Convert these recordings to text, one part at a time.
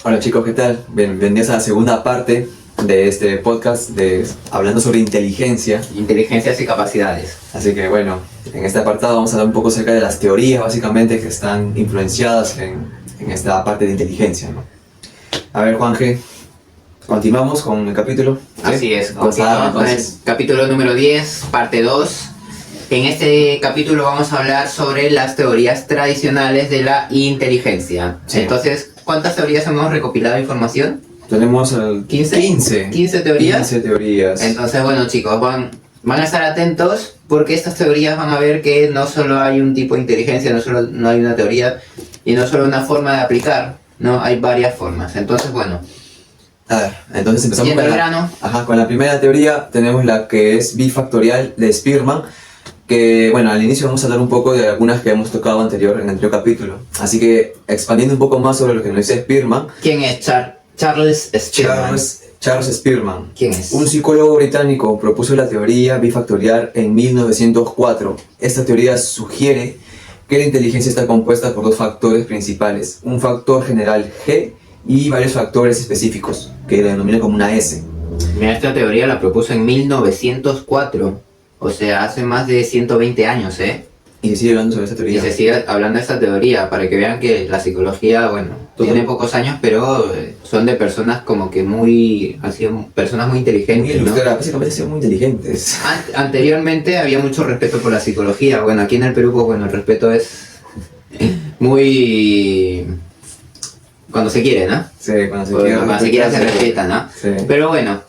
Hola chicos, ¿qué tal? Bienvenidos a la segunda parte de este podcast de hablando sobre inteligencia. Inteligencias y capacidades. Así que bueno, en este apartado vamos a hablar un poco acerca de las teorías básicamente que están influenciadas en esta parte de inteligencia, ¿no? A ver, Juanje, continuamos con el capítulo. ¿Sí? Así es, continuamos con el capítulo número 10, parte 2. En este capítulo vamos a hablar sobre las teorías tradicionales de la inteligencia. Sí. Entonces, ¿cuántas teorías hemos recopilado de información? Tenemos el 15 teorías. 15 teorías. Entonces, bueno chicos, van a estar atentos porque estas teorías van a ver que no solo hay un tipo de inteligencia, no hay una teoría y no solo una forma de aplicar, no, hay varias formas. Entonces, bueno. A ver, entonces empezamos con la primera teoría. Tenemos la que es bifactorial de Spearman, que bueno, al inicio vamos a hablar un poco de algunas que hemos tocado en el anterior capítulo. Así que expandiendo un poco más sobre lo que nos dice Spearman. ¿Quién es Charles Spearman? Charles Spearman. ¿Quién es? Un psicólogo británico propuso la teoría bifactorial en 1904. Esta teoría sugiere que la inteligencia está compuesta por dos factores principales, un factor general G y varios factores específicos, que le denominan como una S. Mira, esta teoría la propuso en 1904, o sea, hace más de 120 años, ¿eh? Y se sigue hablando sobre esta teoría. Y se sigue hablando de esta teoría, para que vean que la psicología, bueno, tiene pocos años, pero son de personas como que han sido personas muy inteligentes, ¿no? Básicamente han sido muy inteligentes. Anteriormente había mucho respeto por la psicología. Bueno, aquí en el Perú, pues bueno, el respeto es muy... cuando se quiere, ¿no? Sí, cuando se quiere se respeta, ¿no? Sí. Pero bueno,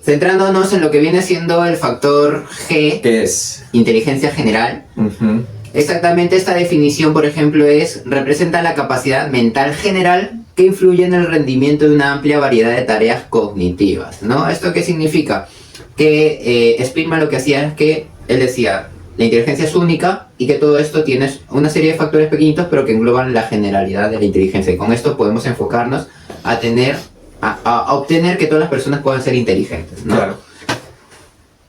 centrándonos en lo que viene siendo el factor G, ¿qué es? Inteligencia general. Uh-huh. Exactamente, esta definición, por ejemplo, representa la capacidad mental general que influye en el rendimiento de una amplia variedad de tareas cognitivas, ¿no? ¿Esto qué significa? Que Spearman lo que hacía es que él decía, la inteligencia es única y que todo esto tiene una serie de factores pequeñitos pero que engloban la generalidad de la inteligencia, y con esto podemos enfocarnos a obtener que todas las personas puedan ser inteligentes, ¿no? Claro.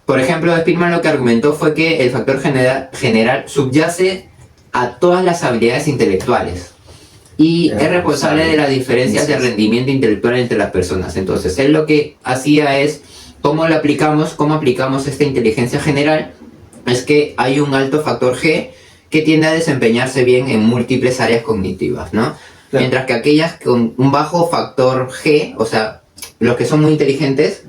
Por ejemplo, Spearman lo que argumentó fue que el factor general subyace a todas las habilidades intelectuales y es responsable de las diferencias de rendimiento intelectual entre las personas. Entonces, él lo que hacía es, cómo aplicamos esta inteligencia general, es que hay un alto factor G que tiende a desempeñarse bien en múltiples áreas cognitivas, ¿no? Claro. Mientras que aquellas con un bajo factor G, o sea, los que son muy inteligentes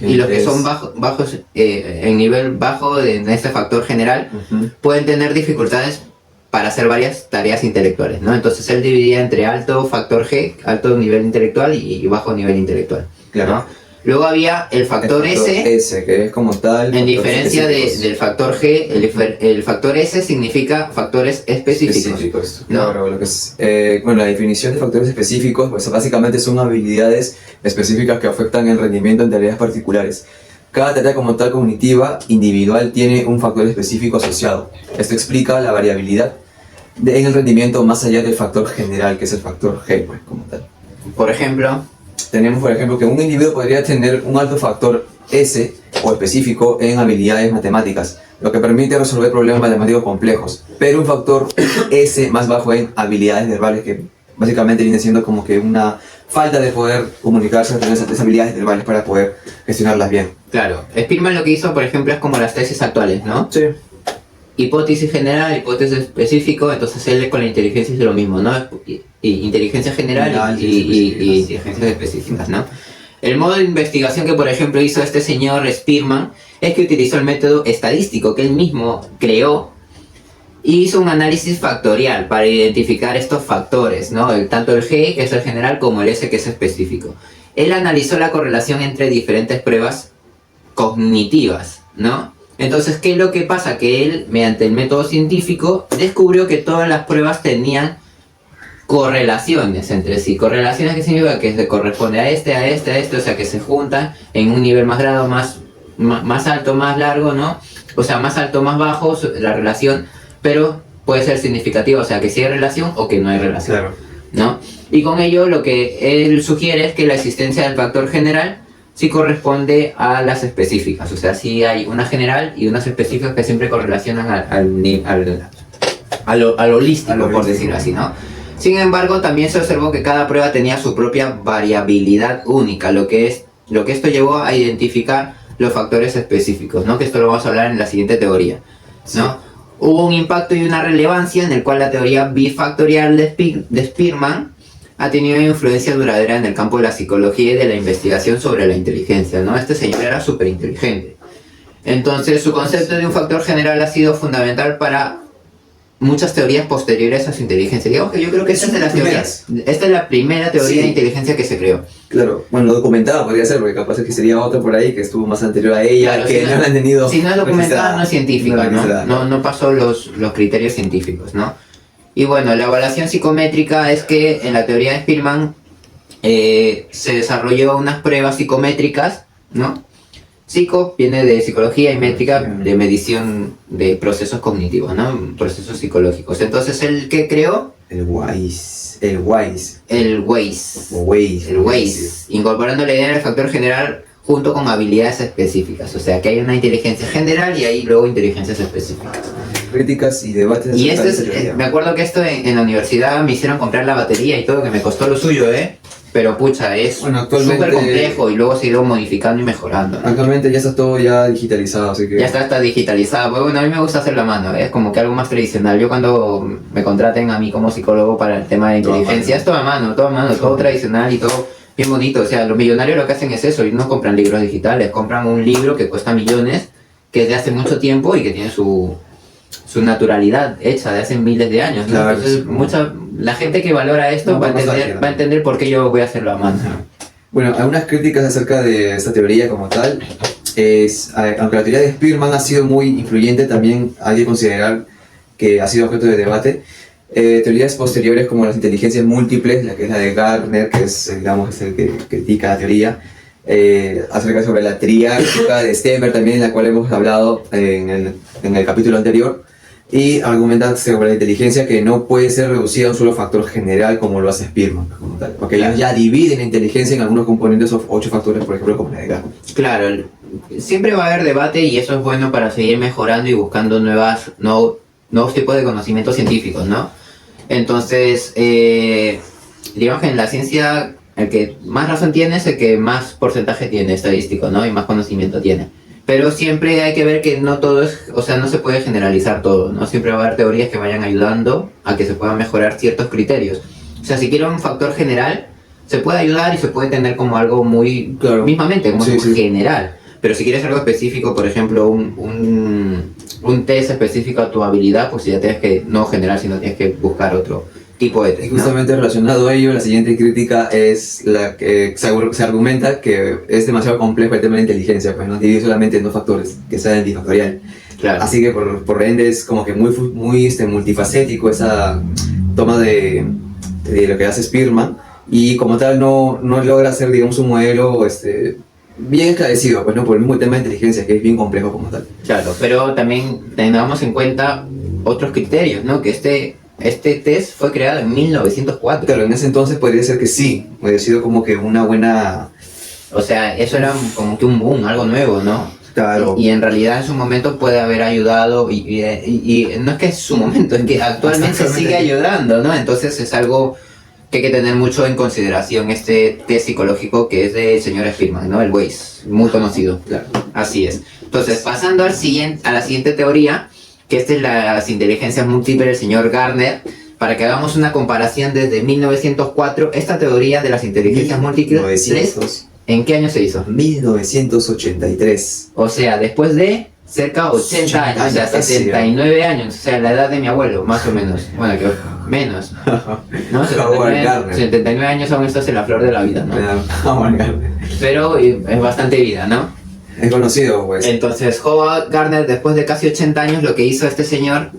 y los que son bajos en nivel bajo de este factor general, uh-huh, pueden tener dificultades para hacer varias tareas intelectuales, ¿no? Entonces él dividía entre alto factor G, alto nivel intelectual y bajo nivel intelectual, claro, ¿no? Luego había el factor S, que es como tal. En diferencia del factor G, el factor S significa factores específicos, ¿no? Claro, lo que es, bueno, la definición de factores específicos, pues básicamente son habilidades específicas que afectan el rendimiento en tareas particulares. Cada tarea como tal cognitiva individual tiene un factor específico asociado. Esto explica la variabilidad en el rendimiento más allá del factor general, que es el factor G, pues, como tal. Por ejemplo, tenemos, por ejemplo, que un individuo podría tener un alto factor S o específico en habilidades matemáticas, lo que permite resolver problemas matemáticos complejos, pero un factor S más bajo en habilidades verbales, que básicamente viene siendo como que una falta de poder comunicarse a través de esas habilidades verbales para poder gestionarlas bien. Claro, Spearman lo que hizo, por ejemplo, es como las tesis actuales, ¿no? Sí. Hipótesis general, hipótesis específico, entonces él con la inteligencia es lo mismo, ¿no? Inteligencia general y inteligencias específicas, ¿no? El modo de investigación que, por ejemplo, hizo este señor Spearman es que utilizó el método estadístico que él mismo creó y hizo un análisis factorial para identificar estos factores, ¿no? Tanto el G, que es el general, como el S, que es específico. Él analizó la correlación entre diferentes pruebas cognitivas, ¿no? Entonces, ¿qué es lo que pasa? Que él, mediante el método científico, descubrió que todas las pruebas tenían correlaciones entre sí. ¿Correlaciones qué significa? Que se corresponde a este, o sea, que se juntan en un nivel más grado, más alto, más largo, ¿no? O sea, más alto, más bajo, la relación, pero puede ser significativa, o sea, que sí hay relación o que no hay relación, claro, ¿no? Y con ello lo que él sugiere es que la existencia del factor general sí corresponde a las específicas, o sea, sí hay una general y unas específicas que siempre correlacionan al holístico, por decirlo así, ¿no? Sin embargo, también se observó que cada prueba tenía su propia variabilidad única, lo que esto llevó a identificar los factores específicos, ¿no? Que esto lo vamos a hablar en la siguiente teoría, ¿no? Hubo un impacto y una relevancia en el cual la teoría bifactorial de Spearman ha tenido influencia duradera en el campo de la psicología y de la investigación sobre la inteligencia, ¿no? Este señor era súper inteligente. Entonces, su concepto de un factor general ha sido fundamental para muchas teorías posteriores a su inteligencia. Digamos que yo creo que esta es la primera teoría de inteligencia que se creó. Claro, bueno, lo documentado podría ser, porque capaz es que sería otra por ahí que estuvo más anterior a ella, Claro, que no la han tenido. Si no es documentada, no es científica, ¿no? No pasó los criterios científicos, ¿no? Y bueno, la evaluación psicométrica es que en la teoría de Spearman se desarrolló unas pruebas psicométricas, ¿no? Psico viene de psicología y métrica de medición de procesos cognitivos, ¿no? Procesos psicológicos. Entonces, ¿el que creó? El Weiss, incorporando la idea del factor general junto con habilidades específicas. O sea, que hay una inteligencia general y hay luego inteligencias específicas. Críticas y debates. Y me acuerdo que esto en la universidad me hicieron comprar la batería y todo, que me costó lo suyo, pero pucha, es súper complejo y luego se ha ido modificando y mejorando, ¿no? Actualmente ya está todo ya digitalizado, así que... Ya está digitalizado, pero bueno, a mí me gusta hacerlo a mano, es como que algo más tradicional. Yo cuando me contraten a mí como psicólogo para el tema de inteligencia, es todo a mano, todo tradicional y todo bien bonito. O sea, los millonarios lo que hacen es eso, y no compran libros digitales, compran un libro que cuesta millones, que es de hace mucho tiempo y que tiene su naturalidad hecha de hace miles de años, ¿no? Claro, entonces la gente que valora esto va a entender por qué yo voy a hacerlo a mano. Bueno, algunas críticas acerca de esta teoría como tal es, aunque la teoría de Spearman ha sido muy influyente, también hay que considerar que ha sido objeto de debate. Teorías posteriores como las inteligencias múltiples, la que es la de Gardner, que es, digamos, el que critica la teoría, acerca sobre la triádica de Stenberg también, la cual hemos hablado en el capítulo anterior, y argumenta sobre la inteligencia que no puede ser reducida a un solo factor general como lo hace Spearman, como tal, porque ellos ya dividen la inteligencia en algunos componentes o 8 factores, por ejemplo, como la de Gardner. Claro, siempre va a haber debate y eso es bueno para seguir mejorando y buscando nuevos tipos de conocimientos científicos, ¿no? Entonces, digamos que en la ciencia el que más razón tiene es el que más porcentaje tiene estadístico, ¿no? Y más conocimiento tiene. Pero siempre hay que ver que no todo es, o sea, no se puede generalizar todo, ¿no? Siempre va a haber teorías que vayan ayudando a que se puedan mejorar ciertos criterios. O sea, si quiero un factor general, se puede ayudar y se puede entender como algo muy, mismamente, como algo general. Pero si quieres algo específico, por ejemplo, un test específico a tu habilidad, pues ya tienes que, no general, sino tienes que buscar otro tipo de test, ¿no? Justamente relacionado a ello, la siguiente crítica es la que se argumenta que es demasiado complejo el tema de la inteligencia, pues no divide solamente en 2 factores, que sea antifactorial. Claro. Así que por ende es como que muy multifacético esa toma de lo que hace Spearman, y como tal no logra hacer, digamos, un modelo bien esclarecido, pues no, por el mismo tema de inteligencia, que es bien complejo como tal. Claro, pero también tengamos en cuenta otros criterios, ¿no? Que este test fue creado en 1904. Claro, en ese entonces podría ser que sí, hubiera sido como que una buena... O sea, eso era como que un boom, algo nuevo, ¿no? Claro. Y en realidad en su momento puede haber ayudado, y no es que es su momento, es que actualmente sigue ayudando, ¿no? Entonces es algo que hay que tener mucho en consideración, este test psicológico que es del señor Spearman, ¿no? El Weiss, muy conocido. Claro. Así es. Entonces, pasando a la siguiente teoría, que esta es las inteligencias múltiples del señor Gardner, para que hagamos una comparación desde 1904, esta teoría de las inteligencias múltiples, ¿en qué año se hizo? 1983. O sea, después de cerca de 80 años, o sea, 79 años, o sea, la edad de mi abuelo, más o menos. Bueno, que menos, ¿no? 79 años aún estás en la flor de la vida, ¿no? Pero es bastante vida, ¿no? Es conocido, pues. Entonces, Howard Gardner, después de casi 80 años, lo que hizo este señor,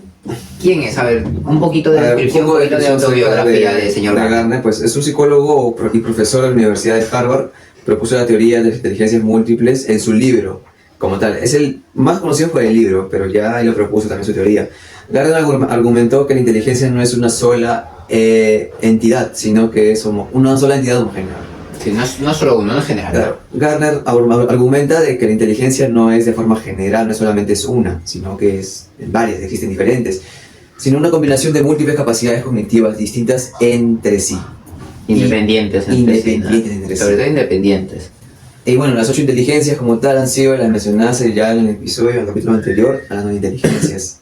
¿quién es? A ver, un poquito de descripción, un poquito de autobiografía del señor Gardner. Pues es un psicólogo y profesor de la Universidad de Harvard. Propuso la teoría de las inteligencias múltiples en su libro, como tal. Es el más conocido por el libro, pero ya él lo propuso también su teoría. Gardner argumentó que la inteligencia no es una sola entidad, sino que es una sola entidad homogénea. Sí, no solo uno, no es general. Claro. Gardner argumenta de que la inteligencia no es de forma general, no solamente es una, sino que es varias, existen diferentes. sino una combinación de múltiples capacidades cognitivas distintas entre sí. Independientes Independientes entre sí. Sobre todo independientes. Y bueno, las 8 inteligencias como tal han sido las mencionadas ya en el episodio, en el capítulo anterior, a las 9 inteligencias.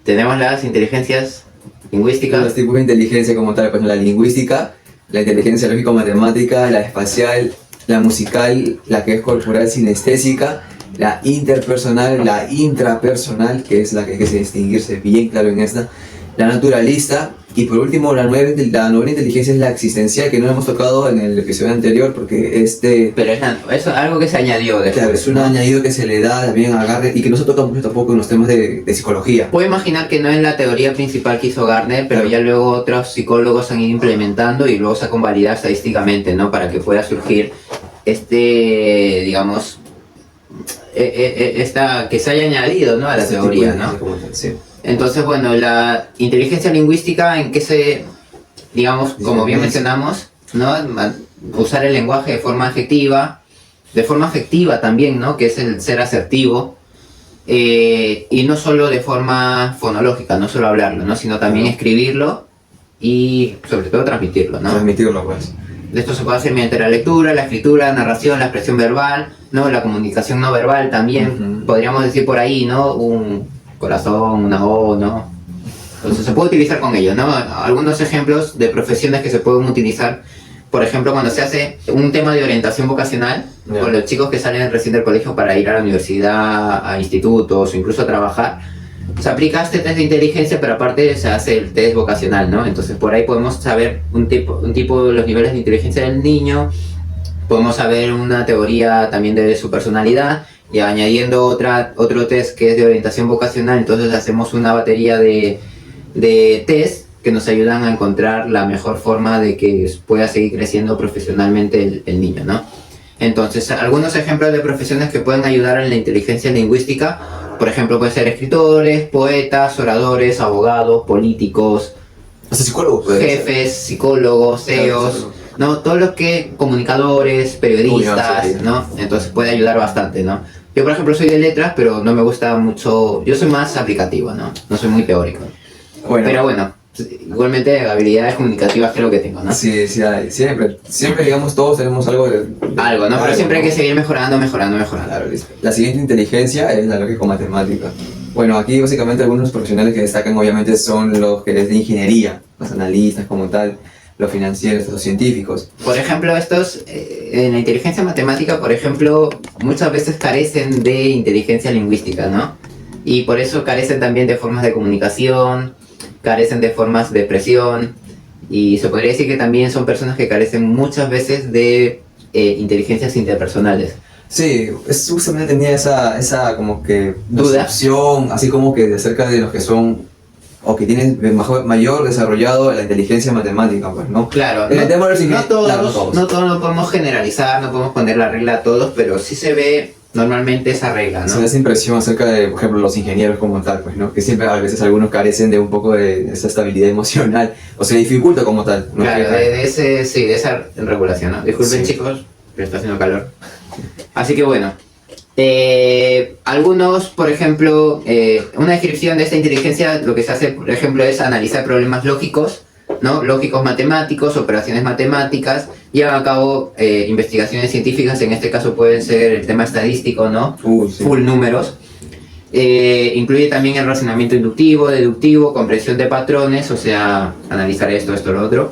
Tenemos las inteligencias lingüísticas. Los tipos de inteligencia como tal, pues la lingüística, la inteligencia lógico-matemática, la espacial, la musical, la que es corporal sinestésica, la interpersonal, la intrapersonal, que es la que hay que distinguirse bien claro en esta, la naturalista, y por último la novena inteligencia es la existencial, que no la hemos tocado en el episodio anterior porque Pero es algo que se añadió después. Claro, es un añadido que se le da también a Gardner y que no se toca mucho tampoco en los temas de psicología. Puedo imaginar que no es la teoría principal que hizo Gardner, pero ya luego otros psicólogos han ido implementando y luego se ha convalidado estadísticamente, ¿no? Para que pueda surgir digamos, que se haya añadido, ¿no? A la teoría, ¿no? Sí. Entonces, bueno, la inteligencia lingüística, ¿en qué se, digamos, como bien mencionamos, ¿no? Usar el lenguaje de forma afectiva también, ¿no? Que es el ser asertivo, y no solo de forma fonológica, no solo hablarlo, ¿no? Sino también escribirlo y sobre todo transmitirlo, ¿no? Transmitirlo, pues. Esto se puede hacer mediante la lectura, la escritura, la narración, la expresión verbal, ¿no? La comunicación no verbal también, podríamos decir por ahí, ¿no? Un corazón, una O, ¿no? Entonces se puede utilizar con ello, ¿no? Algunos ejemplos de profesiones que se pueden utilizar, por ejemplo, cuando se hace un tema de orientación vocacional, con los chicos que salen recién del colegio para ir a la universidad, a institutos o incluso a trabajar, se aplica este test de inteligencia, pero aparte se hace el test vocacional, ¿no? Entonces por ahí podemos saber un tipo de los niveles de inteligencia del niño, podemos saber una teoría también de su personalidad, y añadiendo otro test que es de orientación vocacional, entonces hacemos una batería de test que nos ayudan a encontrar la mejor forma de que pueda seguir creciendo profesionalmente el niño, ¿no? Entonces, algunos ejemplos de profesiones que pueden ayudar en la inteligencia lingüística, por ejemplo, pueden ser escritores, poetas, oradores, abogados, políticos, hasta psicólogos, jefes, psicólogos, CEOs, ¿no? Todos los que, comunicadores, periodistas, ¿no? Entonces puede ayudar bastante, ¿no? Yo, por ejemplo, soy de letras, pero no me gusta mucho, yo soy más aplicativo, ¿no? No soy muy teórico. Bueno. Pero bueno, igualmente habilidades comunicativas creo que tengo, ¿no? Sí, hay. Siempre, digamos, todos tenemos algo de algo, ¿no? Pero siempre hay que seguir mejorando. Claro, listo. La siguiente inteligencia es la lógico-matemática. Bueno, aquí básicamente algunos profesionales que destacan obviamente son los que es de ingeniería, los analistas como tal, los financieros, los científicos. Por ejemplo, estos, en la inteligencia matemática, por ejemplo, muchas veces carecen de inteligencia lingüística, ¿no? Y por eso carecen también de formas de comunicación, carecen de formas de expresión, y se podría decir que también son personas que carecen muchas veces de inteligencias interpersonales. Sí, justamente tenía esa como que duda, percepción, así como que de acerca de los que son o que tienen mayor desarrollado la inteligencia matemática, pues, ¿no? Claro, En el tema de los no ingenieros, todos, claro, no todos. no todos lo podemos generalizar, no podemos poner la regla a todos, pero sí se ve normalmente esa regla, Se ¿no? da esa impresión acerca de, por ejemplo, los ingenieros como tal, pues, ¿no? Que siempre a veces algunos carecen de un poco de esa estabilidad emocional, o se dificulta como tal, ¿no? Claro, de esa regulación, ¿no? Disculpen Sí. chicos, pero está haciendo calor. Así que bueno, algunos, por ejemplo, una descripción de esta inteligencia, lo que se hace, por ejemplo, es analizar problemas lógicos, ¿no? Lógicos matemáticos, operaciones matemáticas, llevan a cabo investigaciones científicas, en este caso pueden ser el tema estadístico, ¿no? Sí. Full números. Incluye también el razonamiento inductivo, deductivo, comprensión de patrones, o sea, analizar esto, lo otro.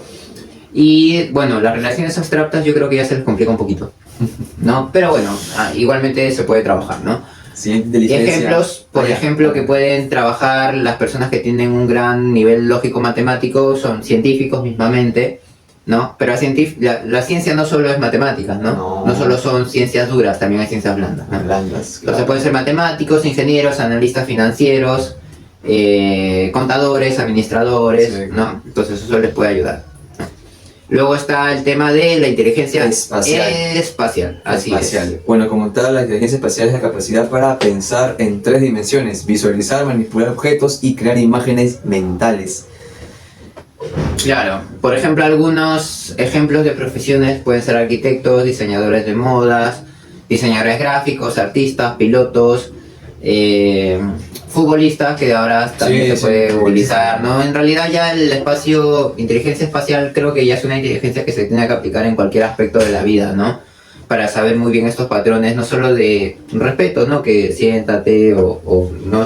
Y bueno, las relaciones abstractas yo creo que ya se les complica un poquito, ¿no? Pero bueno, igualmente se puede trabajar, ¿no? Sí, inteligencia. Ejemplos, por ejemplo, que pueden trabajar las personas que tienen un gran nivel lógico-matemático son científicos mismamente, ¿no? Pero la ciencia no solo es matemáticas, ¿no? No solo son ciencias duras, también hay ciencias blandas, ¿no? Blandas, claro. Entonces pueden ser matemáticos, ingenieros, analistas financieros, contadores, administradores, Sí, ¿no? claro. Entonces eso les puede ayudar. Luego está el tema de la inteligencia espacial. Así Espacial. es. Bueno, como tal, la inteligencia espacial es la capacidad para pensar en 3 dimensiones, visualizar, manipular objetos y crear imágenes mentales. Claro, por ejemplo, algunos ejemplos de profesiones pueden ser arquitectos, diseñadores de modas, diseñadores gráficos, artistas, pilotos, futbolistas, que ahora también se puede utilizar, ¿no? En realidad ya el inteligencia espacial creo que ya es una inteligencia que se tiene que aplicar en cualquier aspecto de la vida, ¿no? Para saber muy bien estos patrones, no solo de respeto, ¿no? Que siéntate o no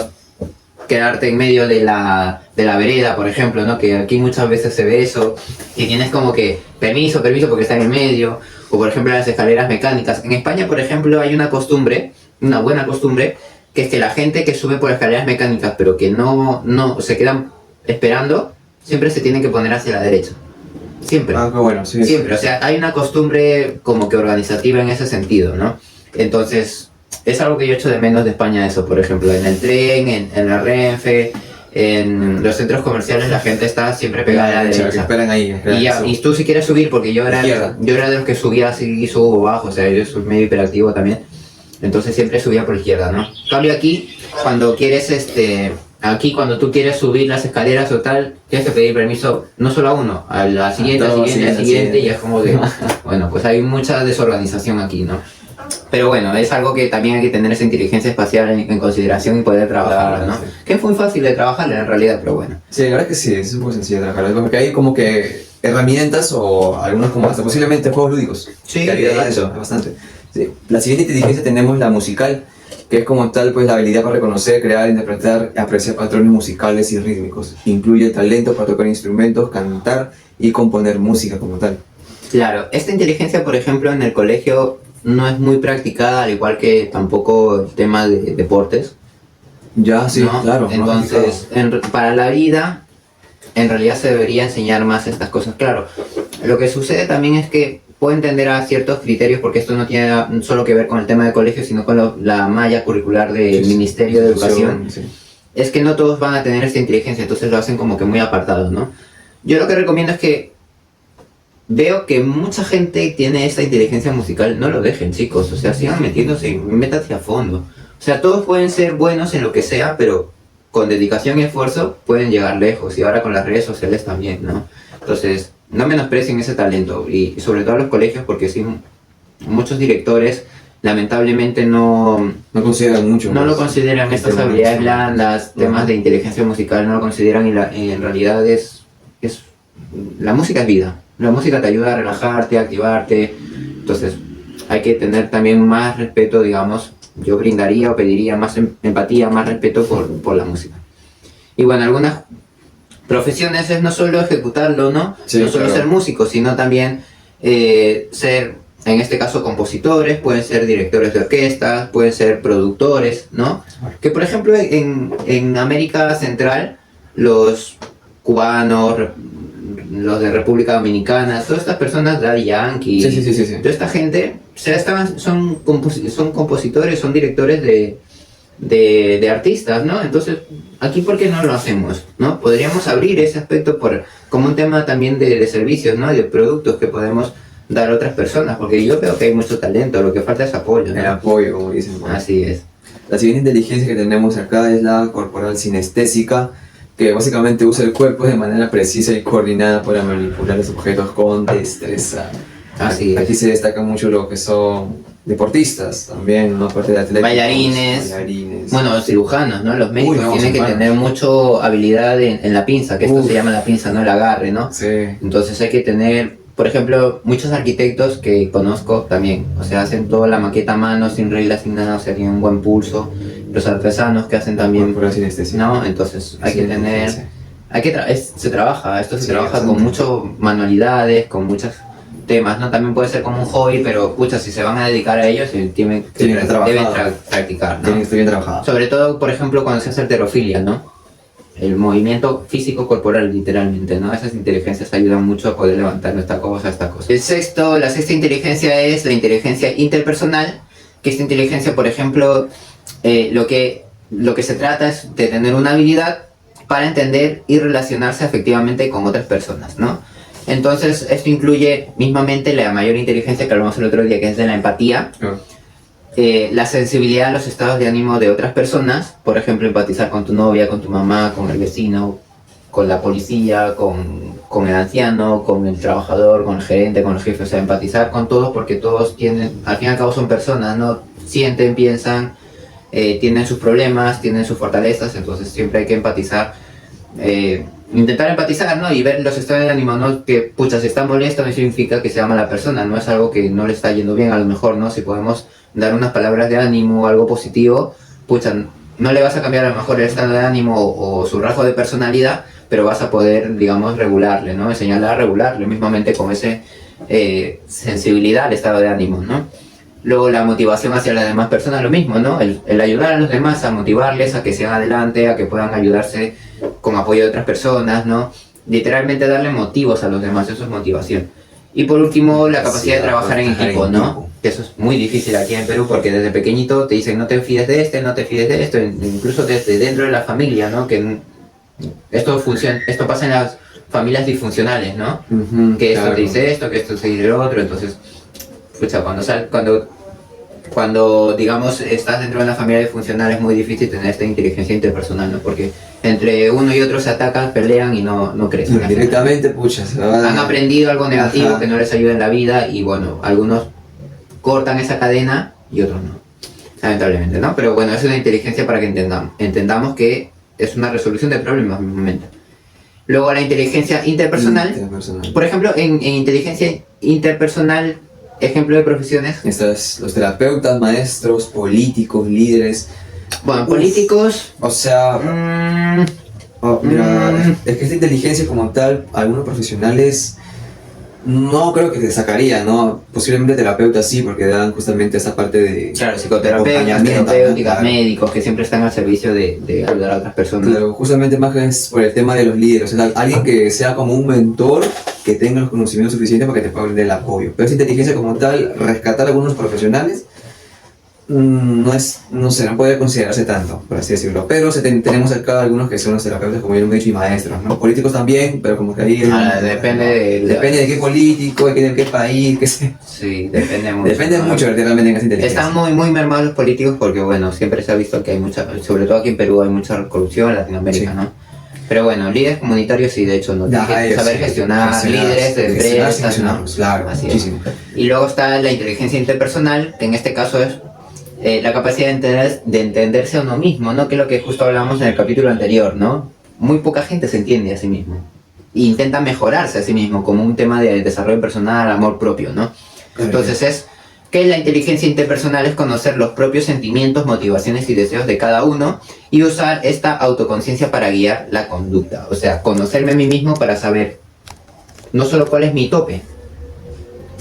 quedarte en medio de la vereda, por ejemplo, ¿no? Que aquí muchas veces se ve eso, y tienes como que permiso porque está en el medio, o por ejemplo las escaleras mecánicas. En España, por ejemplo, hay una buena costumbre, que es que la gente que sube por escaleras mecánicas, pero que no se quedan esperando, siempre se tienen que poner hacia la derecha. Siempre. Ah, qué bueno, sí. Siempre, o sea, hay una costumbre como que organizativa en ese sentido, ¿no? Entonces, es algo que yo echo de menos de España eso, por ejemplo, en el tren, en la Renfe, en los centros comerciales la gente está siempre pegada a la derecha. Que esperan ahí. Y tú si quieres subir, porque yo era de los que subía así y subo bajo, o sea, yo soy medio hiperactivo también, entonces siempre subía por izquierda, ¿no? En cambio aquí, cuando quieres cuando tú quieres subir las escaleras o tal, tienes que pedir permiso no solo a uno, a la siguiente, y es como que, bueno, pues hay mucha desorganización aquí, ¿no? Pero bueno, es algo que también hay que tener esa inteligencia espacial en consideración y poder trabajarla, ¿no? Sí. Que es muy fácil de trabajarla en realidad, pero bueno. Sí, la verdad es que sí, es muy sencillo de trabajar, porque hay como que herramientas o algunos como hasta posiblemente juegos lúdicos. Sí, que ayudan a de eso, hecho. bastante. Sí. La siguiente inteligencia tenemos la musical, que es como tal pues la habilidad para reconocer, crear, interpretar, apreciar patrones musicales y rítmicos. Incluye el talento para tocar instrumentos, cantar y componer música como tal. Claro, esta inteligencia, por ejemplo, en el colegio no es muy practicada, al igual que tampoco el tema de deportes. Ya, sí, ¿no? claro. Entonces, para la vida, en realidad se debería enseñar más estas cosas. Claro, lo que sucede también es que puedo entender a ciertos criterios, porque esto no tiene solo que ver con el tema del colegio, sino con la malla curricular del Ministerio de Educación. Sí. Es que no todos van a tener esta inteligencia, entonces lo hacen como que muy apartado, ¿no? Yo lo que recomiendo es que veo que mucha gente tiene esta inteligencia musical, no lo dejen, chicos, o sea, sigan metiéndose, métanse a fondo. O sea, todos pueden ser buenos en lo que sea, pero con dedicación y esfuerzo pueden llegar lejos, y ahora con las redes sociales también, ¿no? Entonces, no menosprecien ese talento, y sobre todo a los colegios, porque sí, muchos directores lamentablemente no consideran mucho. no lo consideran estas habilidades blandas, temas de inteligencia musical, no lo consideran, y en realidad la música es vida. La música te ayuda a relajarte, a activarte, entonces hay que tener también más respeto, digamos. Yo brindaría o pediría más empatía, más respeto por la música. Y bueno, algunas profesiones es no solo ejecutarlo, ¿no? Sí, no solo claro. ser músico, sino también ser, en este caso, compositores, pueden ser directores de orquestas, pueden ser productores, ¿no? Que por ejemplo en América Central, los cubanos, los de República Dominicana, todas estas personas, Daddy Yankee, Sí. toda esta gente, o sea, son compositores, son directores de artistas, ¿no? Entonces, aquí, ¿por qué no lo hacemos? ¿No? Podríamos abrir ese aspecto como un tema también de servicios, ¿no? De productos que podemos dar a otras personas, porque yo veo que hay mucho talento, lo que falta es apoyo, ¿no? El apoyo, como dicen. ¿No? Así es. La siguiente inteligencia que tenemos acá es la corporal sinestésica, que básicamente usa el cuerpo de manera precisa y coordinada para manipular los objetos con destreza. Así es. Aquí se destaca mucho lo que son deportistas también, ¿no? Aparte de atletas. Bailarines. Bueno, los cirujanos, ¿no? Los médicos tienen que tener mucho habilidad en la pinza, que esto se llama la pinza, ¿no? El agarre, ¿no? Sí. Entonces hay que tener, por ejemplo, muchos arquitectos que conozco también, o sea, hacen toda la maqueta a mano, sin reglas, sin nada, o sea, tienen un buen pulso. Los artesanos que hacen también, ¿no? Entonces hay que tener, se trabaja, esto se trabaja con muchas manualidades, con muchos temas, ¿no? También puede ser como un hobby, pero pucha, si se van a dedicar a ello, deben practicar, ¿no? Tienen que estar bien trabajado. Sobre todo, por ejemplo, cuando se hace halterofilia, ¿no? El movimiento físico corporal, literalmente, ¿no? Esas inteligencias ayudan mucho a poder levantar esta cosa. La sexta inteligencia es la inteligencia interpersonal, que esta inteligencia, por ejemplo, lo que se trata es de tener una habilidad para entender y relacionarse efectivamente con otras personas, ¿no? Entonces, esto incluye mismamente la mayor inteligencia que hablamos el otro día, que es de la empatía, la sensibilidad a los estados de ánimo de otras personas, por ejemplo, empatizar con tu novia, con tu mamá, con el vecino, con la policía, con el anciano, con el trabajador, con el gerente, con el jefe, o sea, empatizar con todos porque todos tienen, al fin y al cabo son personas, ¿no? Sienten, piensan, tienen sus problemas, tienen sus fortalezas, entonces siempre hay que empatizar, intentar empatizar, ¿no? Y ver los estados de ánimo, ¿no? Que, pucha, si está molesto no significa que sea mala persona, no es algo que no le está yendo bien, a lo mejor, ¿no? Si podemos dar unas palabras de ánimo, algo positivo, pucha, no le vas a cambiar a lo mejor el estado de ánimo o su rasgo de personalidad, pero vas a poder, digamos, regularle, ¿no? Enseñarle a regularle, mismamente con ese sensibilidad al estado de ánimo, ¿no? Luego la motivación hacia las demás personas, lo mismo, ¿no? El ayudar a los demás, a motivarles a que sigan adelante, a que puedan ayudarse con apoyo de otras personas, ¿no? Literalmente darle motivos a los demás, eso es motivación. Y por último, la capacidad de trabajar en equipo, ¿no? Que eso es muy difícil aquí en Perú porque desde pequeñito te dicen no te fíes de este, no te fíes de esto, incluso desde dentro de la familia, ¿no? Que esto pasa en las familias disfuncionales, ¿no? Que esto te dice esto, que esto te dice lo otro, entonces, pucha, cuando digamos estás dentro de una familia disfuncional es muy difícil tener esta inteligencia interpersonal, ¿no? Porque entre uno y otro se atacan, pelean y no crecen. Directamente, pucha, han aprendido algo negativo que no les ayuda en la vida y bueno, algunos cortan esa cadena y otros no, lamentablemente, ¿no? Pero bueno, es una inteligencia para que entendamos que es una resolución de problemas mismamente. Luego la inteligencia interpersonal. Por ejemplo, en inteligencia interpersonal, ejemplo de profesiones. Los terapeutas, maestros, políticos, líderes. Bueno, políticos. O sea, mira, es que esta inteligencia como tal, algunos profesionales no creo que te sacaría, ¿no? Posiblemente terapeutas sí, porque dan justamente esa parte de... Claro, psicoterapeutas, terapéuticas, médicos, que siempre están al servicio de ayudar a otras personas. Claro, justamente más es por el tema de los líderes, o sea, alguien que sea como un mentor, que tenga los conocimientos suficientes para que te pueda brindar el apoyo. Pero esa inteligencia como tal, rescatar a algunos profesionales, no puede considerarse tanto, por así decirlo. Pero tenemos acá algunos que son los terapeutas, como ya lo he dicho, y maestros, ¿no? Políticos también, pero como que ahí... depende de qué político, de qué país, qué sé. Sí, depende mucho. Depende mucho verdaderamente en esa inteligencia. Están muy mermados los políticos porque, bueno, siempre se ha visto que hay mucha, sobre todo aquí en Perú hay mucha corrupción, en Latinoamérica, sí. ¿no? Pero bueno, líderes comunitarios sí, de hecho, no tienen que saber gestionar, líderes de empresas, ¿no? Claro, así muchísimo. Y luego está la inteligencia interpersonal, que en este caso es la capacidad de entenderse a uno mismo, ¿no? Que es lo que justo hablábamos en el capítulo anterior, ¿no? Muy poca gente se entiende a sí mismo e intenta mejorarse a sí mismo como un tema de desarrollo personal, amor propio, ¿no? Entonces es que la inteligencia interpersonal es conocer los propios sentimientos, motivaciones y deseos de cada uno y usar esta autoconciencia para guiar la conducta. O sea, conocerme a mí mismo para saber no solo cuál es mi tope,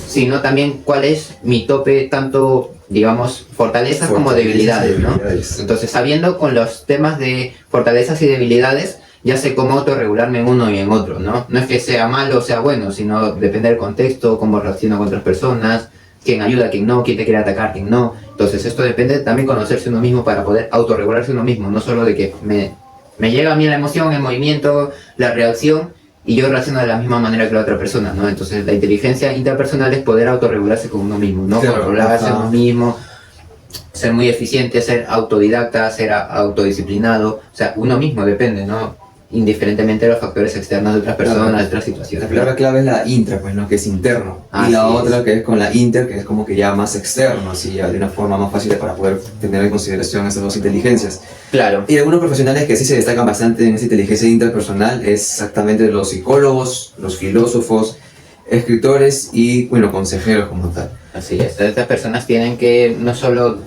sino también cuál es mi tope, tanto, digamos, fortalezas como debilidades, ¿no? Entonces, sabiendo con los temas de fortalezas y debilidades, ya sé cómo autorregularme en uno y en otro, ¿no? No es que sea malo o sea bueno, sino depende del contexto, cómo reacciono con otras personas, quién ayuda, quién no, quién te quiere atacar, quién no. Entonces esto depende de también conocerse uno mismo para poder autorregularse uno mismo, no solo de que me llega a mí la emoción, el movimiento, la reacción, y yo reacciono de la misma manera que la otra persona, ¿no? Entonces la inteligencia interpersonal es poder autorregularse con uno mismo, ¿no? Claro, Controlarse ajá. uno mismo, ser muy eficiente, ser autodidacta, ser autodisciplinado, o sea, uno mismo depende, ¿no? Indiferentemente de los factores externos de otras personas, Claro. de otras La situaciones. palabra clave es la intra, pues, ¿no? Que es interno. Así Y la es. otra que es con la inter, que es como que ya más externo, así ya de una forma más fácil para poder tener en consideración esas dos inteligencias. Claro. Y algunos profesionales que sí se destacan bastante en esa inteligencia interpersonal es exactamente los psicólogos, los filósofos, escritores y, bueno, consejeros como tal. Así es, estas personas tienen que no solo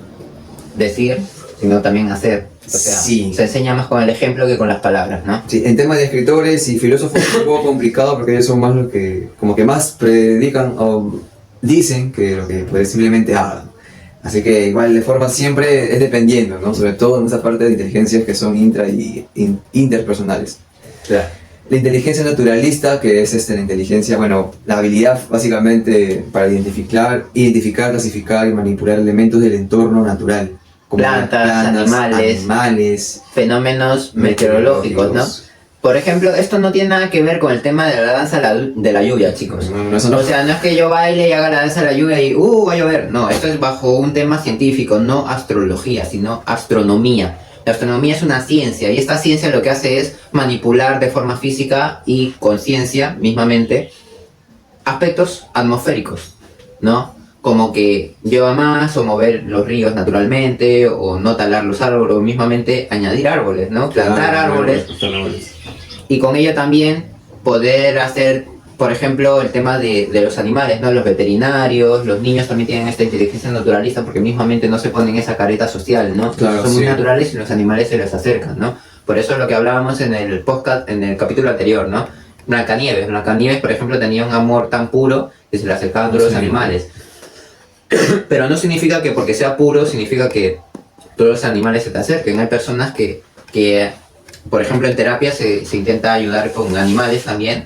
decir, sino también hacer. O sea, Sí. se enseña más con el ejemplo que con las palabras, ¿no? Sí, en tema de escritores y filósofos es un poco complicado porque ellos son más los que como que más predican o dicen que lo que pues, simplemente hagan. Así que igual de forma siempre es dependiendo, ¿no? Sobre todo en esa parte de inteligencias que son intra y interpersonales. Claro. La inteligencia naturalista, que es la inteligencia, bueno, la habilidad básicamente para identificar, clasificar y manipular elementos del entorno natural. Como Plantas, animales, fenómenos meteorológicos, ¿no? Por ejemplo, esto no tiene nada que ver con el tema de la danza de la lluvia, chicos. No, eso no. O sea, no es que yo baile y haga la danza de la lluvia y va a llover. No, esto es bajo un tema científico, no astrología, sino astronomía. La astronomía es una ciencia y esta ciencia lo que hace es manipular de forma física y conciencia mismamente aspectos atmosféricos, ¿no? Como que llueva más o mover los ríos naturalmente o no talar los árboles o mismamente añadir árboles, ¿no? Plantar árboles. Y con ello también poder hacer, por ejemplo, el tema de los animales, ¿no? Los veterinarios, los niños también tienen esta inteligencia naturalista porque mismamente no se ponen esa careta social, ¿no? Claro, Son muy sí. naturales y los animales se les acercan, ¿no? Por eso es lo que hablábamos en el podcast, en el capítulo anterior, ¿no? Blancanieves, por ejemplo, tenía un amor tan puro que se le acercaban a todos los animales. Pero no significa que porque sea puro, significa que todos los animales se te acerquen. Hay personas que por ejemplo, en terapia se intenta ayudar con animales también.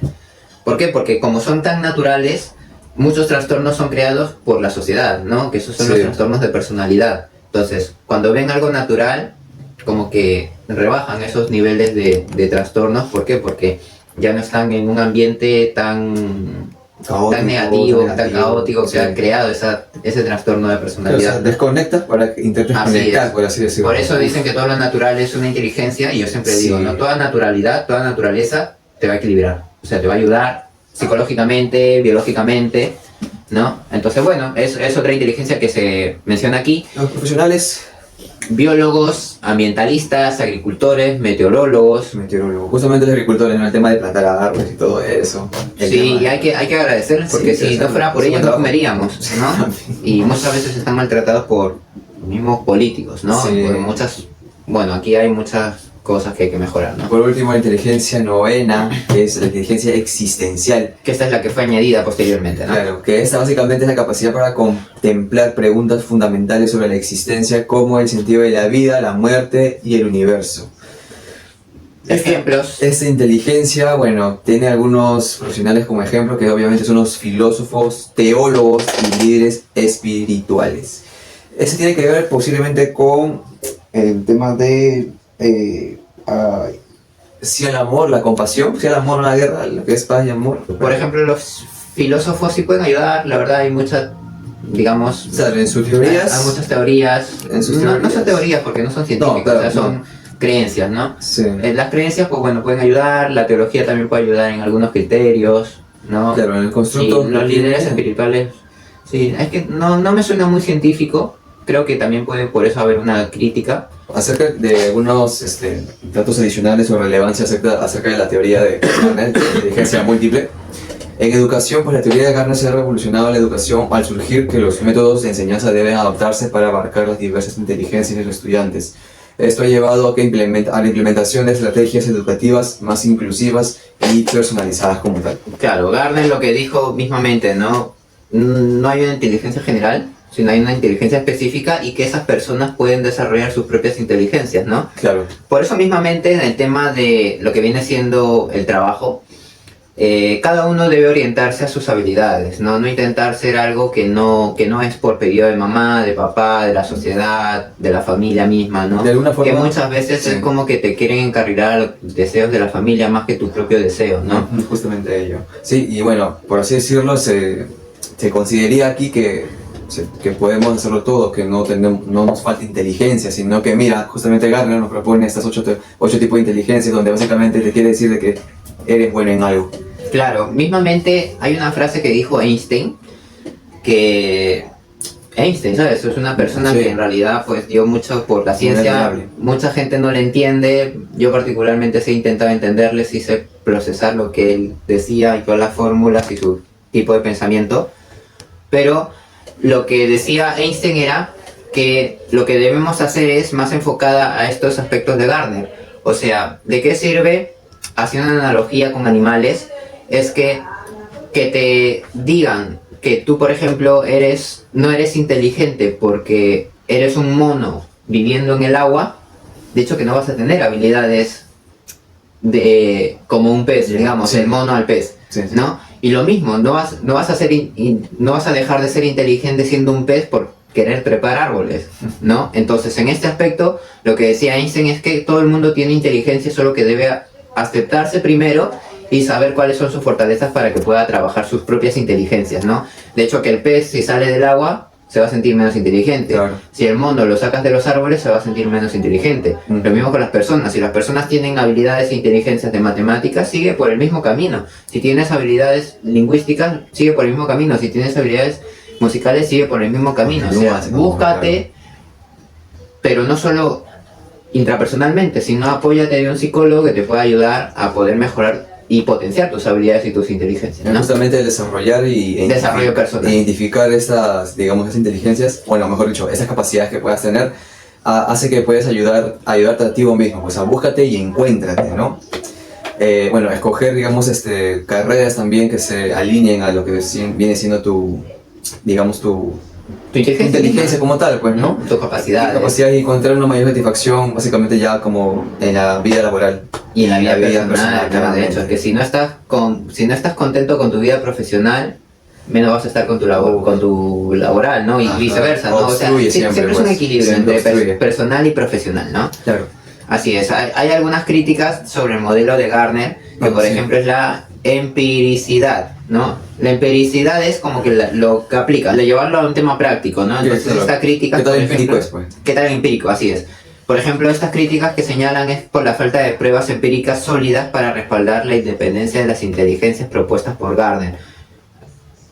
¿Por qué? Porque como son tan naturales, muchos trastornos son creados por la sociedad, ¿no? Que esos son los trastornos de personalidad. Entonces, cuando ven algo natural, como que rebajan esos niveles de trastornos. ¿Por qué? Porque ya no están en un ambiente tan negativo, tan caótico, que ha creado ese trastorno de personalidad. O sea, desconectas para que intentes conectar, por así decirlo. Por eso dicen que todo lo natural es una inteligencia y yo siempre digo, ¿no? Toda naturalidad, toda naturaleza te va a equilibrar. O sea, te va a ayudar psicológicamente, biológicamente, ¿no? Entonces, bueno, es otra inteligencia que se menciona aquí. Los profesionales... Biólogos, ambientalistas, agricultores, meteorólogos. Justamente los agricultores, en el tema de plantar árboles y todo eso. Sí, y hay que agradecerles porque si no fuera por ellos no comeríamos, ¿no? Y muchas veces están maltratados por mismos políticos, ¿no? Sí. Por bueno, aquí hay muchas cosas que hay que mejorar, ¿no? Por último, la inteligencia novena, que es la inteligencia existencial. Que esta es la que fue añadida posteriormente, ¿no? Claro, que esta básicamente es la capacidad para contemplar preguntas fundamentales sobre la existencia, como el sentido de la vida, la muerte y el universo. Ejemplos. Esta inteligencia, bueno, tiene algunos profesionales como ejemplo, que obviamente son los filósofos, teólogos y líderes espirituales. Este tiene que ver posiblemente con el tema de si el amor, la compasión, si el amor, la guerra, lo que es paz y amor. Por ejemplo, los filósofos sí pueden ayudar, la verdad hay muchas, digamos... O sea, en sus teorías... Hay muchas teorías. No son teorías porque no son científicas, No, claro, o sea, son creencias, ¿no? Sí. Las creencias, pues bueno, pueden ayudar, la teología también puede ayudar en algunos criterios, ¿no? Claro, en el constructo... Y los líderes espirituales, sí, es que no me suena muy científico, creo que también puede por eso haber una crítica. Acerca de algunos datos adicionales o relevancia acerca de la teoría de Garner, de inteligencia múltiple. En educación, pues la teoría de Garner se ha revolucionado la educación al surgir que los métodos de enseñanza deben adaptarse para abarcar las diversas inteligencias de los estudiantes. Esto ha llevado a la implementación de estrategias educativas más inclusivas y personalizadas como tal. Claro, Garner lo que dijo mismamente, ¿no? No hay una inteligencia general, sino hay una inteligencia específica y que esas personas pueden desarrollar sus propias inteligencias, ¿no? Claro. Por eso mismamente en el tema de lo que viene siendo el trabajo, cada uno debe orientarse a sus habilidades, ¿no? No intentar ser algo que no es por pedido de mamá, de papá, de la sociedad, de la familia misma, ¿no? De alguna forma, que muchas veces sí. es como que te quieren encarrilar a los deseos de la familia más que tus propios deseos, ¿no? Justamente ello. Sí, y bueno, por así decirlo, se consideraría aquí que podemos hacerlo todo, que no nos falta inteligencia, sino que mira, justamente Gardner nos propone estas 8 tipos de inteligencia, donde básicamente te quiere decir de que eres bueno en algo. Claro, mismamente hay una frase que dijo Einstein, que Einstein, ¿sabes? Es una persona Sí. que en realidad pues dio mucho por la ciencia, admirable. mucha gente no le entiende, yo particularmente sí he intentado entenderle, sí sé procesar lo que él decía y todas las fórmulas y su tipo de pensamiento, pero lo que decía Einstein era que lo que debemos hacer es más enfocada a estos aspectos de Gardner, o sea, ¿de qué sirve, haciendo una analogía con animales, es que te digan que tú, por ejemplo, no eres inteligente porque eres un mono viviendo en el agua? De hecho, que no vas a tener habilidades como un pez, digamos, Sí. el mono al pez, Sí, sí. ¿no? Y lo mismo, no vas a dejar de ser inteligente siendo un pez por querer trepar árboles, ¿no? Entonces, en este aspecto, lo que decía Einstein es que todo el mundo tiene inteligencia, solo que debe aceptarse primero y saber cuáles son sus fortalezas para que pueda trabajar sus propias inteligencias, ¿no? De hecho, que el pez, si sale del agua, se va a sentir menos inteligente. Claro. Si el mono lo sacas de los árboles, se va a sentir menos inteligente. Lo mismo con las personas. Si las personas tienen habilidades e inteligencias de matemáticas, sigue por el mismo camino. Si tienes habilidades lingüísticas, sigue por el mismo camino. Si tienes habilidades musicales, sigue por el mismo camino. O sea, búscate, pero no solo intrapersonalmente, sino apóyate de un psicólogo que te pueda ayudar a poder mejorar y potenciar tus habilidades y tus inteligencias, ¿no? Justamente el desarrollar Desarrollo personal. Identificar estas, digamos, esas inteligencias, bueno, mejor dicho, esas capacidades que puedas tener, hace que puedas ayudarte a ti mismo, pues búscate y encuéntrate, ¿no? Bueno, escoger, digamos, carreras también que se alineen a lo que viene siendo tu inteligencia como tal, pues, ¿no? Tu capacidad. Capacidad de encontrar una mayor satisfacción, básicamente ya como en la vida laboral. Y en la vida personal, personal, claro, de claramente. hecho, que si no estás contento con tu vida profesional, menos vas a estar con tu laboral, ¿no? Y Ajá. viceversa, ¿no? O sea, Obstruye siempre es un pues. equilibrio Siempre entre obstruye. personal y profesional, ¿no? Claro. Así es, hay algunas críticas sobre el modelo de Gardner, que por Sí. ejemplo es la empiricidad, ¿no? La empiricidad es como que lo que aplica, de llevarlo a un tema práctico, ¿no? Entonces claro. esta crítica, ¿Qué tal por empírico ejemplo, es, pues? ¿qué tal empírico? Así es. Por ejemplo, estas críticas que señalan es por la falta de pruebas empíricas sólidas para respaldar la independencia de las inteligencias propuestas por Gardner.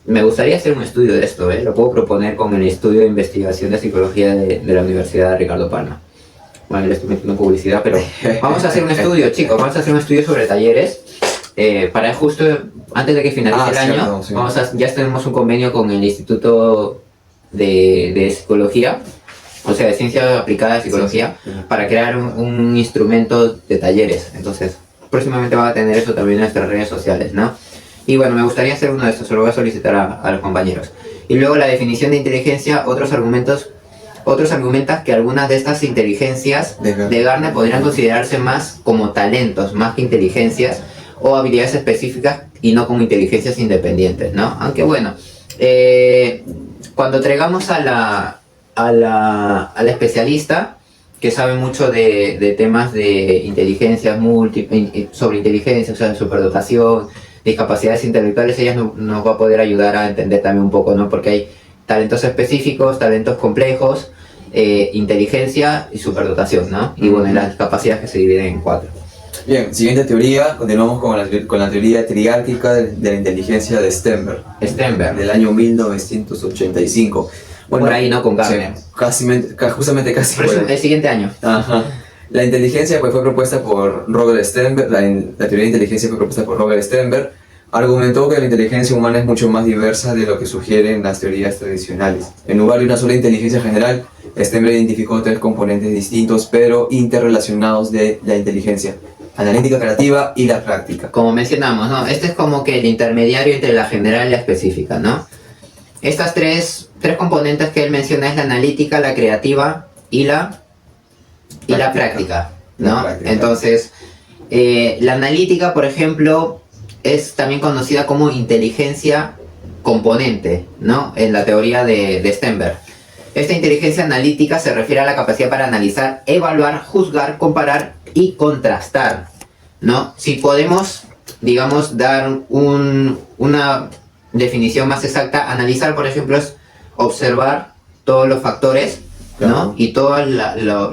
Me gustaría hacer un estudio de esto, ¿eh? Lo puedo proponer con el estudio de investigación de psicología de la Universidad de Ricardo Palma. Bueno, le estoy metiendo publicidad, pero vamos a hacer un estudio, chicos, vamos a hacer un estudio sobre talleres. Para justo antes de que finalice el año, cierto, sí. ya tenemos un convenio con el Instituto de Psicología, o sea, de Ciencia Aplicada de Psicología, Sí. para crear un instrumento de talleres. Entonces, próximamente van a tener eso también en nuestras redes sociales, ¿no? Y bueno, me gustaría hacer uno de estos, se lo voy a solicitar a los compañeros. Y luego la definición de inteligencia, otros argumentan que algunas de estas inteligencias de Gardner podrían considerarse más como talentos, más que inteligencias o habilidades específicas y no como inteligencias independientes, ¿no? Aunque bueno, cuando traigamos a la especialista que sabe mucho de temas de inteligencias múltiples, sobre inteligencia, o sea, superdotación, discapacidades intelectuales, ella nos va a poder ayudar a entender también un poco, ¿no? Porque hay talentos específicos, talentos complejos, inteligencia y superdotación, ¿no? Y bueno, las discapacidades que se dividen en 4. Bien, siguiente teoría, continuamos con la teoría triárquica de la inteligencia de Stenberg, del año 1985. Bueno, por ahí, ¿no? Con Gardner. Justamente casi. El siguiente año. Ajá. La inteligencia pues, fue propuesta por Robert Stenberg, la teoría de inteligencia fue propuesta por Robert Stenberg. Argumentó que la inteligencia humana es mucho más diversa de lo que sugieren las teorías tradicionales. En lugar de una sola inteligencia general, Stenberg identificó 3 componentes distintos pero interrelacionados de la inteligencia: analítica, creativa y la práctica. Como mencionamos, ¿no? Este es como que el intermediario entre la general y la específica, ¿no? Estas tres componentes que él menciona es la analítica, la creativa y la práctica, ¿no? La práctica. Entonces, la analítica, por ejemplo, es también conocida como inteligencia componente, ¿no? En la teoría de Stenberg. Esta inteligencia analítica se refiere a la capacidad para analizar, evaluar, juzgar, comparar y contrastar, ¿no? Si podemos, digamos, dar una definición más exacta, analizar, por ejemplo, es observar todos los factores, ¿no? Claro. Y todos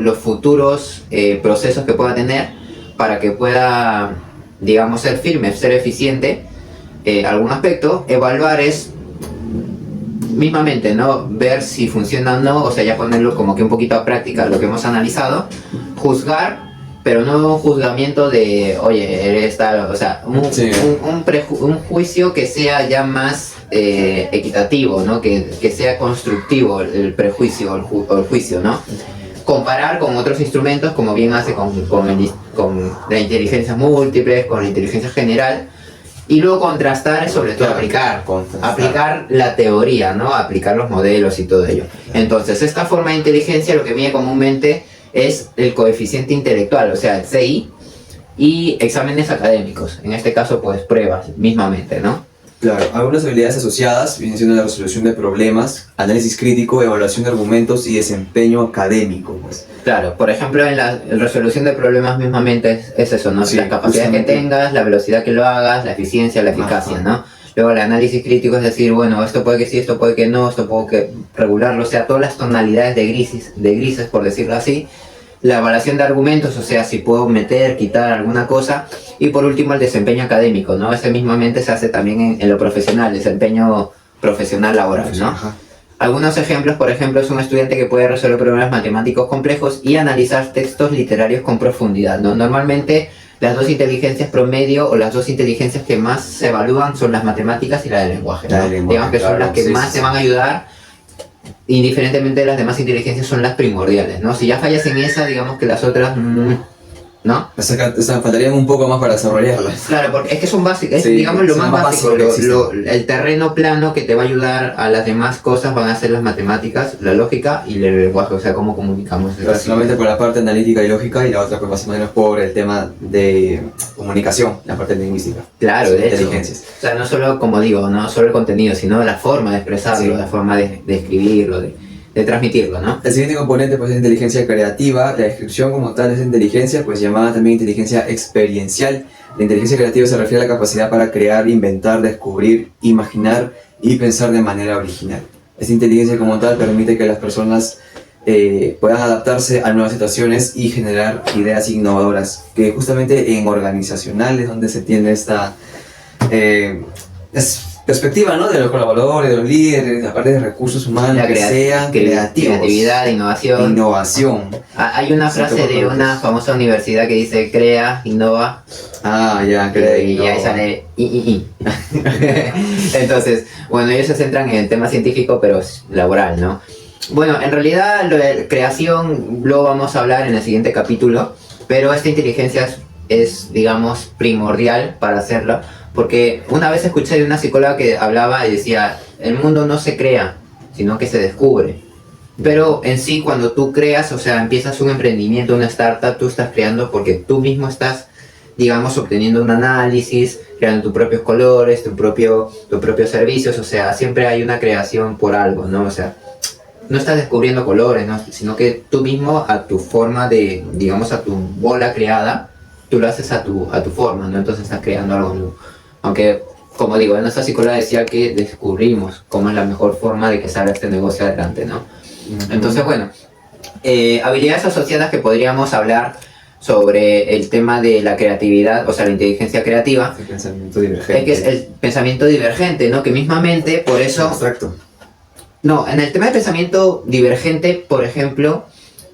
los futuros procesos que pueda tener para que pueda, digamos, ser firme, ser eficiente algún aspecto. Evaluar es mismamente, ¿no? Ver si funciona o no, o sea, ya ponerlo como que un poquito a práctica lo que hemos analizado. Juzgar, pero no un juzgamiento de, oye, eres tal, o sea, un juicio que sea ya más equitativo, ¿no? Que sea constructivo el prejuicio o el juicio, ¿no? Comparar con otros instrumentos, como bien hace con la inteligencia múltiple, con la inteligencia general. Y luego contrastar, sobre todo aplicar la teoría, ¿no? Aplicar los modelos y todo ello. Entonces, esta forma de inteligencia lo que mide comúnmente es el coeficiente intelectual, o sea, el CI, y exámenes académicos. En este caso, pues, pruebas, mismamente, ¿no? Claro, algunas habilidades asociadas vienen siendo la resolución de problemas, análisis crítico, evaluación de argumentos y desempeño académico, pues. Claro, por ejemplo, en la resolución de problemas mismamente es eso, ¿no? Sí, la capacidad justamente. que tengas, la velocidad que lo hagas, la eficiencia, la eficacia, Ajá. ¿no? Luego el análisis crítico es decir, bueno, esto puede que sí, esto puede que no, esto puede que regularlo, o sea, todas las tonalidades de grises, por decirlo así. La evaluación de argumentos, o sea, si puedo meter, quitar alguna cosa. Y por último, el desempeño académico, ¿no? Ese mismamente se hace también en lo profesional, desempeño profesional laboral, ¿no? Ajá. Algunos ejemplos, por ejemplo, es un estudiante que puede resolver problemas matemáticos complejos y analizar textos literarios con profundidad, ¿no? Normalmente las dos inteligencias promedio o las dos inteligencias que más se evalúan son las matemáticas y la del lenguaje, ¿no? La del lenguaje, Digamos que son claro, las que sí, más sí, te sí. van a ayudar, indiferentemente de las demás inteligencias son las primordiales, ¿no? Si ya fallas en esa, digamos que las otras, ¿no? O sea, faltarían un poco más para desarrollarlas. Claro, porque es que son básicas, es Sí, digamos lo son más lo más básico, básico que existe. el terreno plano que te va a ayudar a las demás cosas van a ser las matemáticas, la lógica y el lenguaje, o sea, cómo comunicamos. Pero solamente por la parte analítica y lógica y la otra pues más o menos por el tema de comunicación, la parte lingüística. Claro, de hecho. Inteligencias. O sea, no solo, como digo, no solo el contenido, sino la forma de expresarlo, Sí. la forma de escribirlo, de transmitirlo, ¿no? El siguiente componente pues es inteligencia creativa. La descripción como tal de esa inteligencia pues llamada también inteligencia experiencial. La inteligencia creativa se refiere a la capacidad para crear, inventar, descubrir, imaginar y pensar de manera original. Esta inteligencia como tal permite que las personas puedan adaptarse a nuevas situaciones y generar ideas innovadoras, que justamente en organizacionales donde se tiene esta perspectiva, ¿no? De los colaboradores, de los líderes, aparte de recursos humanos, La que sean creativos. creatividad, innovación. Innovación. Hay una Sí, frase toma de productos. una famosa universidad que dice crea, innova, Ah, ya, crea y ahí sale I. Entonces, bueno, ellos se centran en el tema científico, pero es laboral, ¿no? Bueno, en realidad lo de creación lo vamos a hablar en el siguiente capítulo, pero esta inteligencia es, digamos, primordial para hacerlo, porque una vez escuché de una psicóloga que hablaba y decía, el mundo no se crea, sino que se descubre. Pero en sí, cuando tú creas, o sea, empiezas un emprendimiento, una startup, tú estás creando porque tú mismo estás, digamos, obteniendo un análisis, creando tus propios colores, tus propios servicios, o sea, siempre hay una creación por algo, ¿no? O sea, no estás descubriendo colores, ¿no? Sino que tú mismo, a tu forma de, digamos, a tu bola creada, tú lo haces a tu forma, ¿no? Entonces estás creando algo nuevo. Aunque, como digo, nuestra psicóloga decía que descubrimos cómo es la mejor forma de que salga este negocio adelante, ¿no? Entonces, bueno, habilidades asociadas que podríamos hablar sobre el tema de la creatividad, o sea, la inteligencia creativa, El pensamiento divergente. es que es el pensamiento divergente, ¿no? Que mismamente, por eso... Abstracto. No, en el tema de pensamiento divergente, por ejemplo,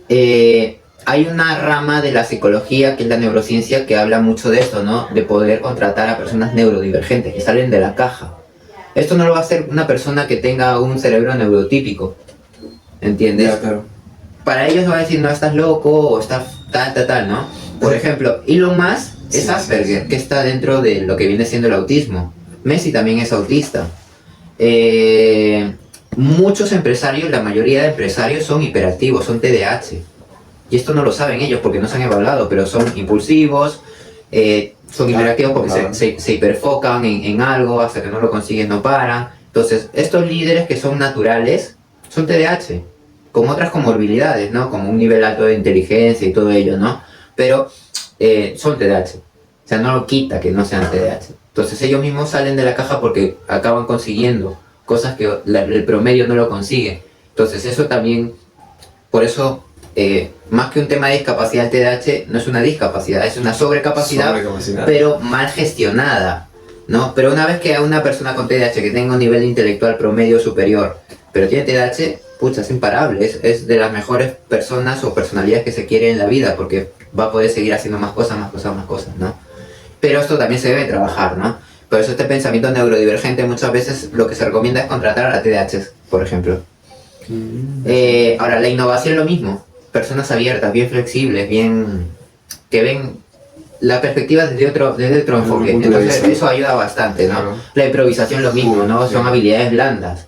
hay una rama de la psicología, que es la neurociencia, que habla mucho de esto, ¿no? De poder contratar a personas neurodivergentes, que salen de la caja. Esto no lo va a hacer una persona que tenga un cerebro neurotípico, ¿entiendes? Ya, claro. Para ellos va a decir, no, estás loco, o estás tal, ¿no? Por ejemplo, Elon Musk es Sí, Asperger, sí. que está dentro de lo que viene siendo el autismo. Messi también es autista. Muchos empresarios, la mayoría de empresarios son hiperactivos, son TDAH. Y esto no lo saben ellos porque no se han evaluado, pero son impulsivos, son hiperactivos porque se hiperfocan en algo, hasta que no lo consiguen no paran. Entonces, estos líderes que son naturales son TDAH, con otras comorbilidades, ¿no? Como un nivel alto de inteligencia y todo ello, ¿no? Pero son TDAH. O sea, no lo quita que no sean TDAH. Entonces ellos mismos salen de la caja porque acaban consiguiendo cosas que el promedio no lo consigue. Entonces eso también, por eso, más que un tema de discapacidad, el TDAH no es una discapacidad, es una sobrecapacidad, pero mal gestionada, ¿no? Pero una vez que a una persona con TDAH que tenga un nivel intelectual promedio superior, pero tiene TDAH, pucha, es imparable, es de las mejores personas o personalidades que se quiere en la vida, porque va a poder seguir haciendo más cosas, ¿no? Pero esto también se debe trabajar, ¿no? Por eso este pensamiento neurodivergente muchas veces lo que se recomienda es contratar a TDAH, por ejemplo. Ahora, la innovación lo mismo. Personas abiertas, bien flexibles, que ven la perspectiva desde otro enfoque. Entonces eso ayuda bastante, ¿no? Claro. La improvisación lo mismo, ¿no? Son habilidades blandas.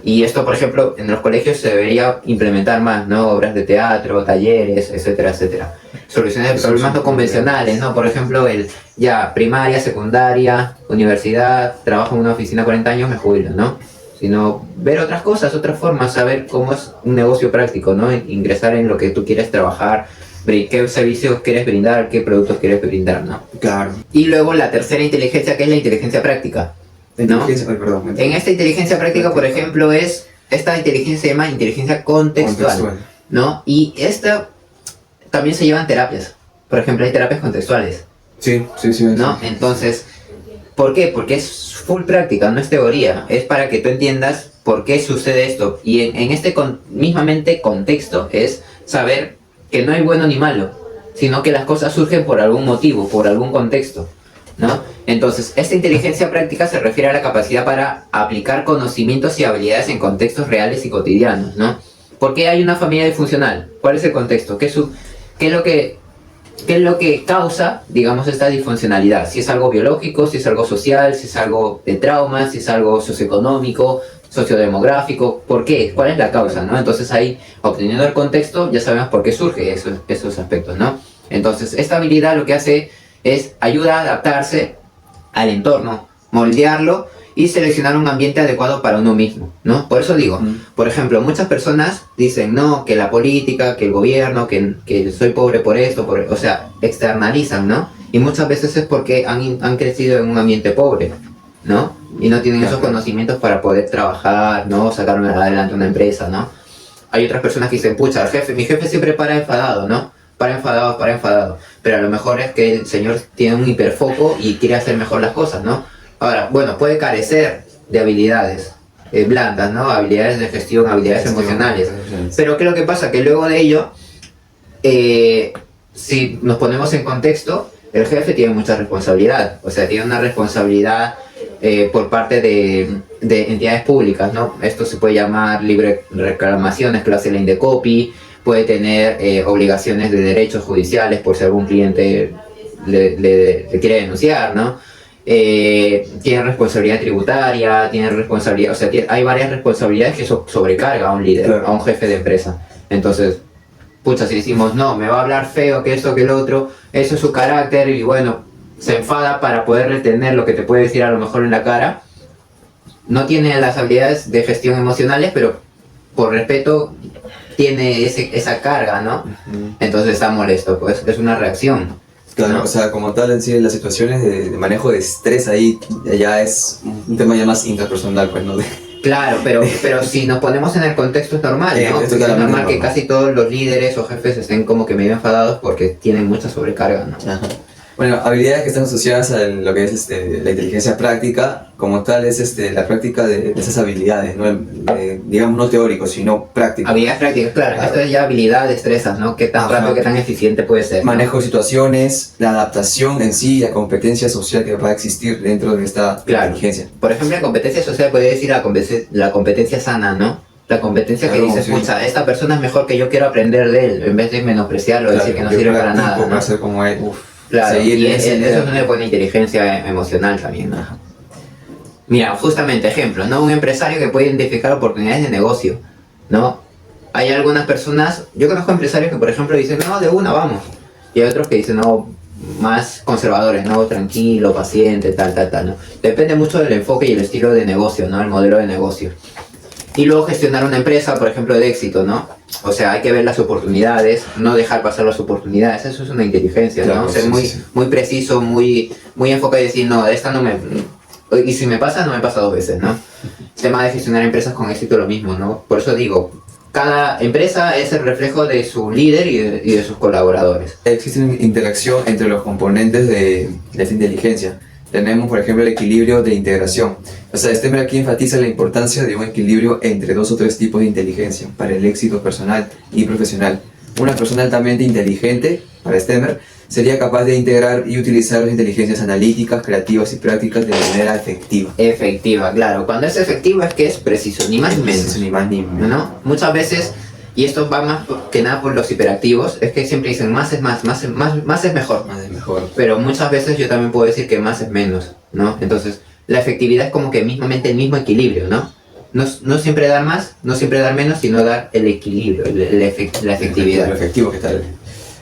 Y esto, por ejemplo, en los colegios se debería implementar más, ¿no? Obras de teatro, talleres, etcétera, etcétera. Soluciones de problemas no convencionales, ¿no? Por ejemplo, primaria, secundaria, universidad, trabajo en una oficina 40 años, me jubilo, ¿no? Sino ver otras cosas, otras formas, saber cómo es un negocio práctico, ¿no? Ingresar en lo que tú quieres trabajar, qué servicios quieres brindar, qué productos quieres brindar, ¿no? Claro. Y luego la tercera inteligencia, que es la inteligencia práctica, ¿no? En esta inteligencia práctica, por ejemplo, esta inteligencia se llama inteligencia contextual, ¿no? Y esta también se lleva en terapias. Por ejemplo, hay terapias contextuales. Sí. ¿No? Entonces, ¿por qué? Porque es full práctica, no es teoría. Es para que tú entiendas por qué sucede esto. Y en este mismamente contexto es saber que no hay bueno ni malo, sino que las cosas surgen por algún motivo, por algún contexto, ¿no? Entonces, esta inteligencia práctica se refiere a la capacidad para aplicar conocimientos y habilidades en contextos reales y cotidianos, ¿no? ¿Por qué hay una familia disfuncional? ¿Cuál es el contexto? ¿Qué es lo que causa, digamos, esta disfuncionalidad? Si es algo biológico, si es algo social, si es algo de trauma, si es algo socioeconómico, sociodemográfico. ¿Por qué? ¿Cuál es la causa, no? Entonces ahí, obteniendo el contexto, ya sabemos por qué surge esos aspectos, ¿no? Entonces, esta habilidad lo que hace es ayuda a adaptarse al entorno, moldearlo y seleccionar un ambiente adecuado para uno mismo, ¿no? Por eso digo, por ejemplo, muchas personas dicen, no, que la política, que el gobierno, que soy pobre por esto, o sea, externalizan, ¿no? Y muchas veces es porque han crecido en un ambiente pobre, ¿no? Y no tienen esos conocimientos para poder trabajar, ¿no? Sacar adelante una empresa, ¿no? Hay otras personas que dicen, pucha, mi jefe siempre para enfadado, ¿no? Para enfadado. Pero a lo mejor es que el señor tiene un hiperfoco y quiere hacer mejor las cosas, ¿no? Ahora, bueno, puede carecer de habilidades blandas, ¿no? Habilidades de gestión, habilidades emocionales. Pero ¿qué es lo que pasa? Que luego de ello, si nos ponemos en contexto, el jefe tiene mucha responsabilidad. O sea, tiene una responsabilidad por parte de entidades públicas, ¿no? Esto se puede llamar libre reclamaciones, clase la Indecopy, puede tener obligaciones de derechos judiciales por si algún cliente le quiere denunciar, ¿no? Tiene responsabilidad tributaria, tiene responsabilidad, o sea, hay varias responsabilidades que sobrecarga a un líder, claro, a un jefe de empresa. Entonces, pucha, si decimos, no, me va a hablar feo, que esto, que el otro, eso es su carácter, y bueno, se enfada para poder retener lo que te puede decir a lo mejor en la cara, no tiene las habilidades de gestión emocionales, pero por respeto tiene esa carga, ¿no? Entonces está molesto, pues es una reacción. Claro, ¿no? O sea, como tal en sí, las situaciones de manejo de estrés ahí ya es un tema ya más interpersonal, pues, ¿no? Claro, pero si nos ponemos en el contexto es normal, ¿no? Es normal que casi todos los líderes o jefes estén como que medio enfadados porque tienen mucha sobrecarga, ¿no? Ajá. Bueno, habilidades que están asociadas a lo que es la inteligencia práctica, como tal es la práctica de esas habilidades, ¿no? Digamos no teórico, sino práctico. Habilidades prácticas, claro. Esto es ya habilidad, destrezas, ¿no? Qué tan rápido, qué tan eficiente puede ser, ¿no? Manejo de situaciones, la adaptación en sí, la competencia social que va a existir dentro de esta inteligencia. Por ejemplo, la competencia social puede decir la competencia sana, ¿no? La competencia que dice, pucha, esta persona es mejor que yo, quiero aprender de él, en vez de menospreciarlo, decir que no sirve para nada, ¿no? Ser como él. Claro, y eso es una buena inteligencia emocional también, ¿no? Mira, justamente ejemplo, ¿no? Un empresario que puede identificar oportunidades de negocio, ¿no? Hay algunas personas, yo conozco empresarios que por ejemplo dicen, no, de una vamos. Y hay otros que dicen, no, más conservadores, ¿no? Tranquilo, paciente, tal, ¿no? Depende mucho del enfoque y el estilo de negocio, ¿no? El modelo de negocio. Y luego gestionar una empresa, por ejemplo, de éxito, ¿no? O sea, hay que ver las oportunidades, no dejar pasar las oportunidades, eso es una inteligencia, claro, ¿no? Ser sí, muy, sí. muy preciso, muy enfocado y decir, no, esta no me... Y si me pasa, no me pasa 2 veces, ¿no? El tema de gestionar empresas con éxito lo mismo, ¿no? Por eso digo, cada empresa es el reflejo de su líder y de sus colaboradores. Existe una interacción entre los componentes de esta inteligencia. Tenemos, por ejemplo, el equilibrio de integración. O sea, Stemmer aquí enfatiza la importancia de un equilibrio entre 2 o 3 tipos de inteligencia para el éxito personal y profesional. Una persona altamente inteligente, para Stemmer, sería capaz de integrar y utilizar las inteligencias analíticas, creativas y prácticas de manera efectiva. Efectiva, claro. Cuando es efectivo es que es preciso, ni más ni menos. Ni más ni menos. ¿No? Muchas veces, y esto va más que nada por los hiperactivos, es que siempre dicen más es más es mejor. Más es mejor. Pero muchas veces yo también puedo decir que más es menos, ¿no? Entonces, la efectividad es como que mismamente el mismo equilibrio, ¿no? No siempre dar más, no siempre dar menos, sino dar el equilibrio, la efectividad. Lo efectivo que tal.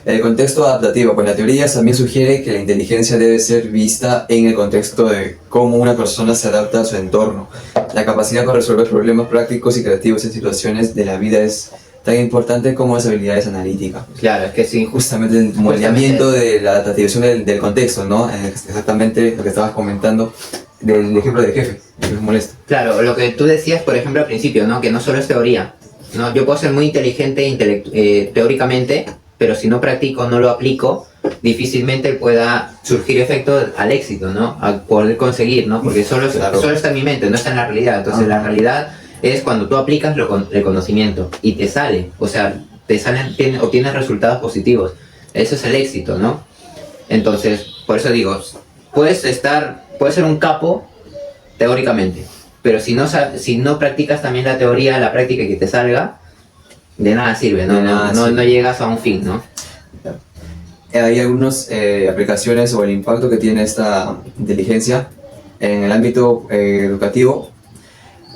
El contexto adaptativo, pues la teoría también sugiere que la inteligencia debe ser vista en el contexto de cómo una persona se adapta a su entorno. La capacidad para resolver problemas prácticos y creativos en situaciones de la vida es tan importante como las habilidades analíticas. Claro, es que sí. Justamente el moldeamiento de la adaptación del contexto, ¿no? Exactamente lo que estabas comentando del ejemplo del jefe, que es molesto. Claro, lo que tú decías, por ejemplo, al principio, ¿no? Que no solo es teoría, ¿no? Yo puedo ser muy inteligente teóricamente, pero si no practico, no lo aplico, difícilmente pueda surgir efecto al éxito, ¿no? A poder conseguir, ¿no? Porque solo está en mi mente, no está en la realidad. Entonces la realidad es cuando tú aplicas el conocimiento y te sale, o sea, obtienes resultados positivos. Eso es el éxito, ¿no? Entonces, por eso digo, puedes ser un capo teóricamente, pero si no practicas también la teoría, la práctica y que te salga, de nada sirve, no llegas a un fin, ¿no? Hay algunas aplicaciones o el impacto que tiene esta inteligencia en el ámbito educativo.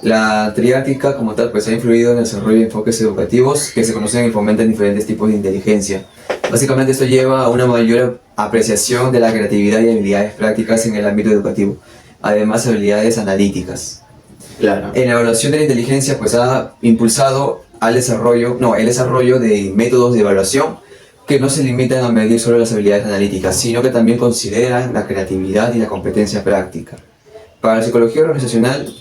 La triática como tal pues ha influido en el desarrollo de enfoques educativos que se conocen y fomentan diferentes tipos de inteligencia. Básicamente esto lleva a una mayor apreciación de la creatividad y habilidades prácticas en el ámbito educativo, además habilidades analíticas. Claro. En la evaluación de la inteligencia pues ha impulsado el desarrollo de métodos de evaluación que no se limitan a medir solo las habilidades analíticas, sino que también consideran la creatividad y la competencia práctica. Para la psicología organizacional,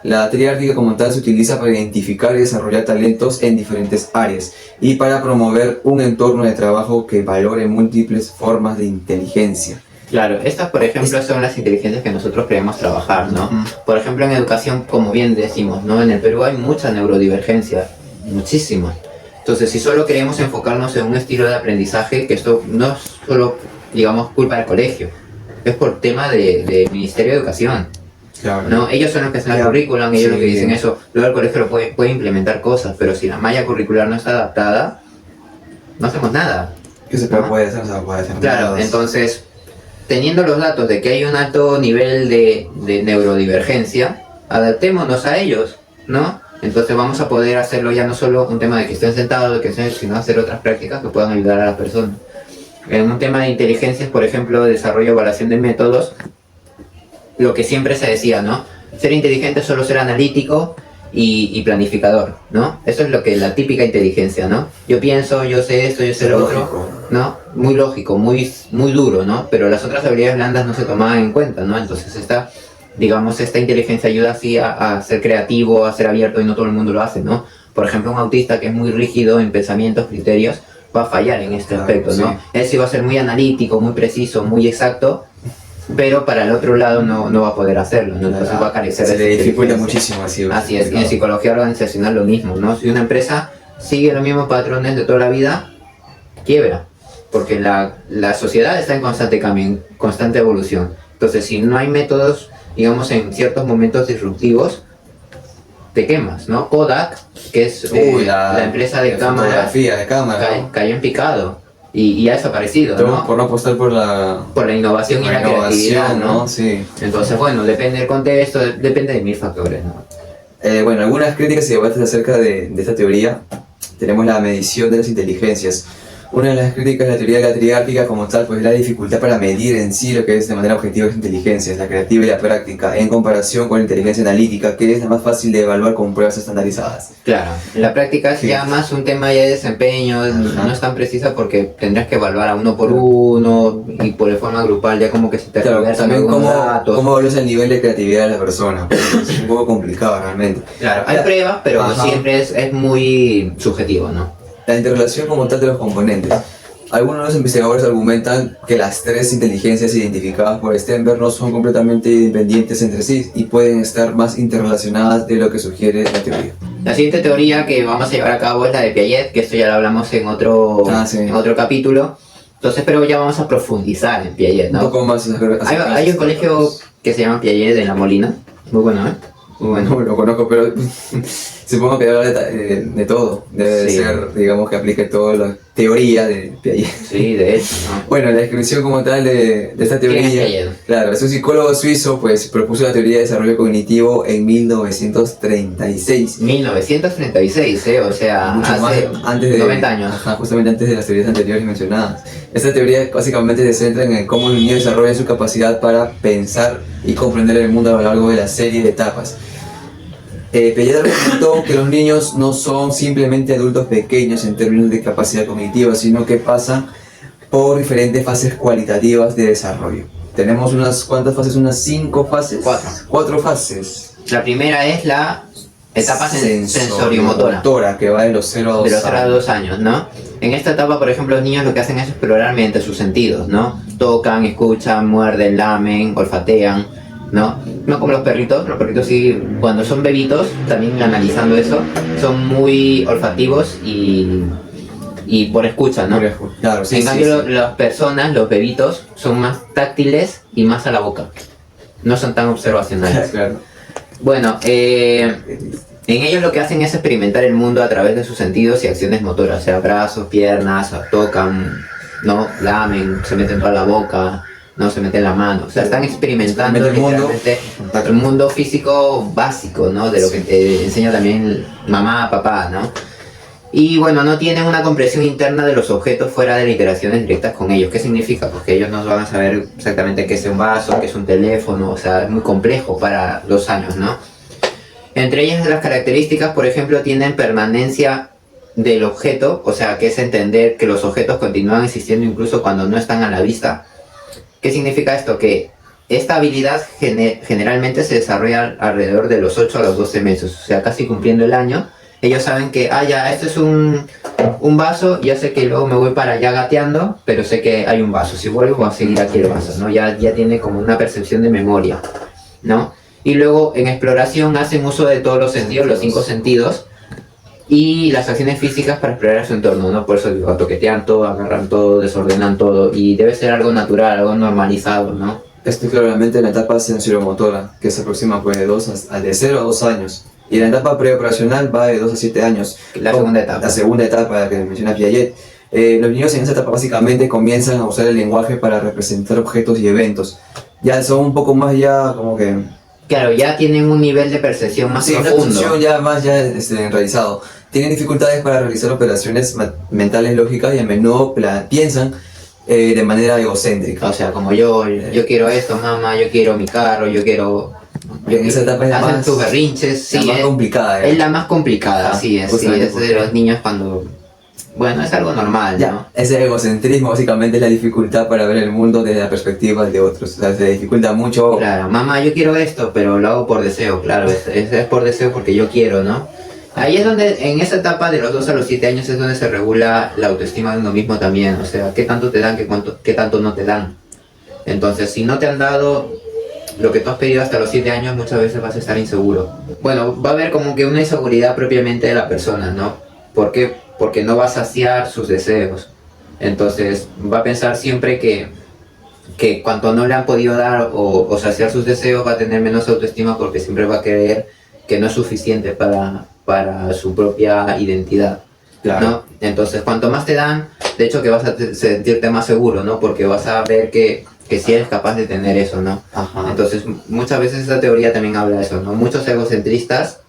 la triártica como tal se utiliza para identificar y desarrollar talentos en diferentes áreas y para promover un entorno de trabajo que valore múltiples formas de inteligencia. Claro, estas por ejemplo son las inteligencias que nosotros queremos trabajar, ¿no? Por ejemplo en educación, como bien decimos, ¿no? En el Perú hay mucha neurodivergencia, muchísima. Entonces si solo queremos enfocarnos en un estilo de aprendizaje, que esto no es solo, digamos, culpa del colegio, es por tema de Ministerio de Educación. Claro. No, ellos son los que hacen el currículum, ellos los que dicen eso. Luego el colegio puede implementar cosas, pero si la malla curricular no está adaptada, no hacemos nada. ¿Qué se puede hacer? No se puede hacer. Claro, entonces, teniendo los datos de que hay un alto nivel de neurodivergencia, adaptémonos a ellos, ¿no? Entonces vamos a poder hacerlo ya no solo un tema de que estén sentados, sino hacer otras prácticas que puedan ayudar a las personas. En un tema de inteligencias, por ejemplo, desarrollo y evaluación de métodos, lo que siempre se decía, ¿no? Ser inteligente es solo ser analítico y planificador, ¿no? Eso es lo que la típica inteligencia, ¿no? Yo pienso, yo sé esto, yo sé lo otro, ¿no? Muy lógico, muy duro, ¿no? Pero las otras habilidades blandas no se tomaban en cuenta, ¿no? Entonces esta inteligencia ayuda así a ser creativo, a ser abierto y no todo el mundo lo hace, ¿no? Por ejemplo, un autista que es muy rígido en pensamientos, criterios, va a fallar en este aspecto, ¿no? Sí. Él sí va a ser muy analítico, muy preciso, muy exacto, pero para el otro lado no va a poder hacerlo, ¿no? Entonces va a carecer de... Se le dificulta muchísimo así. Así es, y en psicología organizacional lo mismo, ¿no? Si una empresa sigue los mismos patrones de toda la vida, quiebra, porque la sociedad está en constante cambio, en constante evolución. Entonces, si no hay métodos, digamos, en ciertos momentos disruptivos, te quemas, ¿no? Kodak, que es la empresa de cámara, cayó en picado. Y ha desaparecido, ¿no? Por no apostar por la innovación y la creatividad, ¿no? Sí. Entonces, bueno, depende del contexto, depende de mil factores, ¿no? Bueno, algunas críticas y debates acerca de esta teoría. Tenemos la medición de las inteligencias. Una de las críticas de la teoría de la triártica como tal, pues es la dificultad para medir en sí lo que es de manera objetiva es inteligencia, es la creativa y la práctica, en comparación con la inteligencia analítica, que es la más fácil de evaluar con pruebas estandarizadas. Claro, la práctica es Sí. ya más un tema ya de desempeño, no es tan precisa porque tendrás que evaluar a uno por uno y por de forma grupal ya como que se te Claro, reversan también algunos cómo datos. evaluas el nivel de creatividad de la persona, porque es un poco complicado realmente. Claro, hay pruebas, pero Ajá. siempre es muy subjetivo, ¿no? La interrelación como tal de los componentes. Algunos de los investigadores argumentan que las tres inteligencias identificadas por Stenberg no son completamente independientes entre sí y pueden estar más interrelacionadas de lo que sugiere la teoría. La siguiente teoría que vamos a llevar a cabo es la de Piaget, que esto ya lo hablamos en otro, Sí. en otro capítulo. Entonces, pero ya vamos a profundizar en Piaget, Un ¿no? poco más. Hay un colegio que se llama Piaget en La Molina, muy bueno, ¿eh? Muy bueno. No lo conozco, pero supongo que debe hablar de todo. Debe Sí. ser, digamos, que aplique toda la teoría de Piaget. Sí, de hecho, ¿no? Bueno, la descripción como tal de esta ¿Quién es teoría, Piaget? claro, es un psicólogo suizo, pues propuso la teoría de desarrollo cognitivo en 1936. 1936, o sea, Mucho más hace antes de 90 años. Ajá, justamente antes de las teorías anteriores mencionadas. Esta teoría básicamente se centra en cómo el niño desarrolla su capacidad para pensar y comprender el mundo a lo largo de la serie de etapas. Piaget argumentó que los niños no son simplemente adultos pequeños en términos de capacidad cognitiva, sino que pasan por diferentes fases cualitativas de desarrollo. Tenemos unas cuantas fases, unas 5 fases. 4 fases. La primera es la etapa sensoriomotora. Sensoriomotora, que va de los 0 a 2 De los 0 a años. 2 años, ¿no? En esta etapa, por ejemplo, los niños lo que hacen es explorar mediante sus sentidos, ¿no? Tocan, escuchan, muerden, lamen, olfatean, ¿no? No como los perritos sí, cuando son bebitos, también analizando eso, son muy olfativos y por escucha, ¿no? Claro, sí, En sí, cambio, sí. las personas, los bebitos, son más táctiles y más a la boca. No son tan observacionales. Claro. Bueno, en ellos lo que hacen es experimentar el mundo a través de sus sentidos y acciones motoras, o sea, brazos, piernas, tocan, ¿no? Lamen, se meten toda la boca, no se meten la mano, o sea, están experimentando El mundo. literalmente el mundo físico básico, ¿no? De lo que te enseña también mamá, papá, ¿no? Y bueno, no tienen una comprensión interna de los objetos fuera de las interacciones directas con ellos. ¿Qué significa? Pues que ellos no van a saber exactamente qué es un vaso, qué es un teléfono, o sea, es muy complejo para 2 años, ¿no? Entre ellas las características, por ejemplo, tienen permanencia del objeto, o sea, que es entender que los objetos continúan existiendo incluso cuando no están a la vista. ¿Qué significa esto? Que esta habilidad generalmente se desarrolla alrededor de los 8 a los 12 meses, o sea, casi cumpliendo el año. Ellos saben que, ya, esto es un vaso, ya sé que luego me voy para allá gateando, pero sé que hay un vaso. Si vuelvo, voy a seguir aquí el vaso, ¿no? Ya tiene como una percepción de memoria, ¿no? Y luego en exploración hacen uso de todos los sentidos, los 5 sentidos, y las acciones físicas para explorar su entorno, ¿no? Por eso digo, toquetean todo, agarran todo, desordenan todo, y debe ser algo natural, algo normalizado, ¿no? Esto es claramente en la etapa sensoriomotora, que se aproxima pues, de 0 a 2 años. Y la etapa preoperacional va de 2 a 7 años. La segunda etapa. La segunda etapa que menciona Piaget. Los niños en esa etapa básicamente comienzan a usar el lenguaje para representar objetos y eventos. Ya son un poco más ya como que... Claro, ya tienen un nivel de percepción más Sí, una profundo. función ya más realizado. Tienen dificultades para realizar operaciones mentales lógicas y a menudo piensan de manera egocéntrica. O sea, como yo quiero esto, mamá, yo quiero mi carro, yo quiero... En esa etapa es la hacen más, sus berrinches, sí, la más complicada. es la más complicada, Ajá, sí, es justamente de porque- los niños cuando... Bueno, es algo normal, Ya, ¿no? ese egocentrismo básicamente es la dificultad para ver el mundo desde la perspectiva de otros. O sea, se dificulta mucho. Claro, mamá, yo quiero esto, pero lo hago por deseo, claro, es por deseo porque yo quiero, ¿no? Ahí es donde, en esa etapa de los 2 a los 7 años es donde se regula la autoestima de uno mismo también, o sea, qué tanto te dan, qué tanto no te dan. Entonces, si no te han dado lo que tú has pedido hasta los 7 años, muchas veces vas a estar inseguro. Bueno, va a haber como que una inseguridad propiamente de la persona, ¿no? ¿Por qué? Porque no va a saciar sus deseos. Entonces, va a pensar siempre que cuanto no le han podido dar o saciar sus deseos, va a tener menos autoestima porque siempre va a creer que no es suficiente para su propia identidad. Claro. ¿No? Entonces, cuanto más te dan, de hecho que vas a sentirte más seguro, ¿no? Porque vas a ver que sí eres capaz de tener eso, ¿no? Ajá. Entonces, muchas veces esta teoría también habla de eso, ¿no? Muchos egocentristas,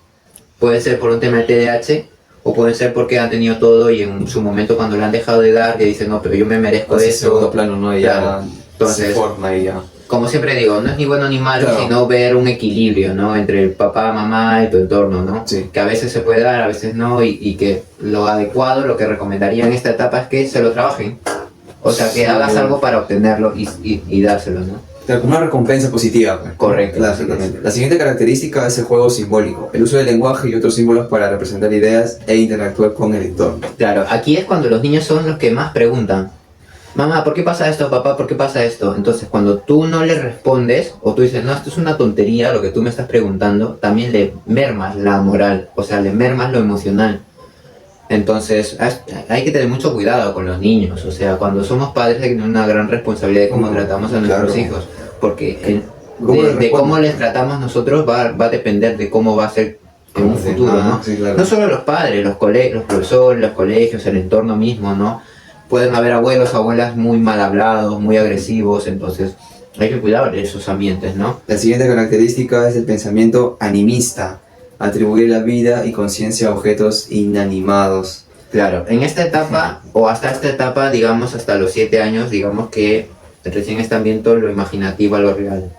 puede ser por un tema de TDAH o pueden ser porque han tenido todo y en su momento cuando le han dejado de dar, que dicen, no, pero yo me merezco Pasa en eso. segundo plano, ¿no? Y ya Claro. Entonces, se forma y ya. como siempre digo, no es ni bueno ni malo, Claro. sino ver un equilibrio, ¿no? Entre el papá, mamá y tu entorno, ¿no? Sí. Que a veces se puede dar, a veces no, y que lo adecuado, lo que recomendaría en esta etapa es que se lo trabajen. O sea, que Sí. hagas algo para obtenerlo y dárselo, ¿no? Claro, como una recompensa positiva. Pues. Correcto. Claro, exactamente. La siguiente característica es el juego simbólico, el uso del lenguaje y otros símbolos para representar ideas e interactuar con el entorno. Claro, aquí es cuando los niños son los que más preguntan. Mamá, ¿por qué pasa esto? Papá, ¿por qué pasa esto? Entonces, cuando tú no le respondes, o tú dices, no, esto es una tontería, lo que tú me estás preguntando, también le mermas la moral, o sea, le mermas lo emocional. Entonces, hay que tener mucho cuidado con los niños, o sea, cuando somos padres hay que tener una gran responsabilidad de cómo tratamos a nuestros Claro. hijos, porque ¿Cómo les de responden? cómo les tratamos nosotros va a depender de cómo va a ser en un futuro, ¿no? Sí, claro. No solo los padres, los profesores, los colegios, el entorno mismo, ¿no? Pueden haber abuelos, abuelas muy mal hablados, muy agresivos, entonces hay que cuidar de esos ambientes, ¿no? La siguiente característica es el pensamiento animista, atribuir la vida y conciencia a objetos inanimados. Claro, en esta etapa, o hasta esta etapa, digamos hasta los 7 años, digamos que recién están viendo lo imaginativo a lo real,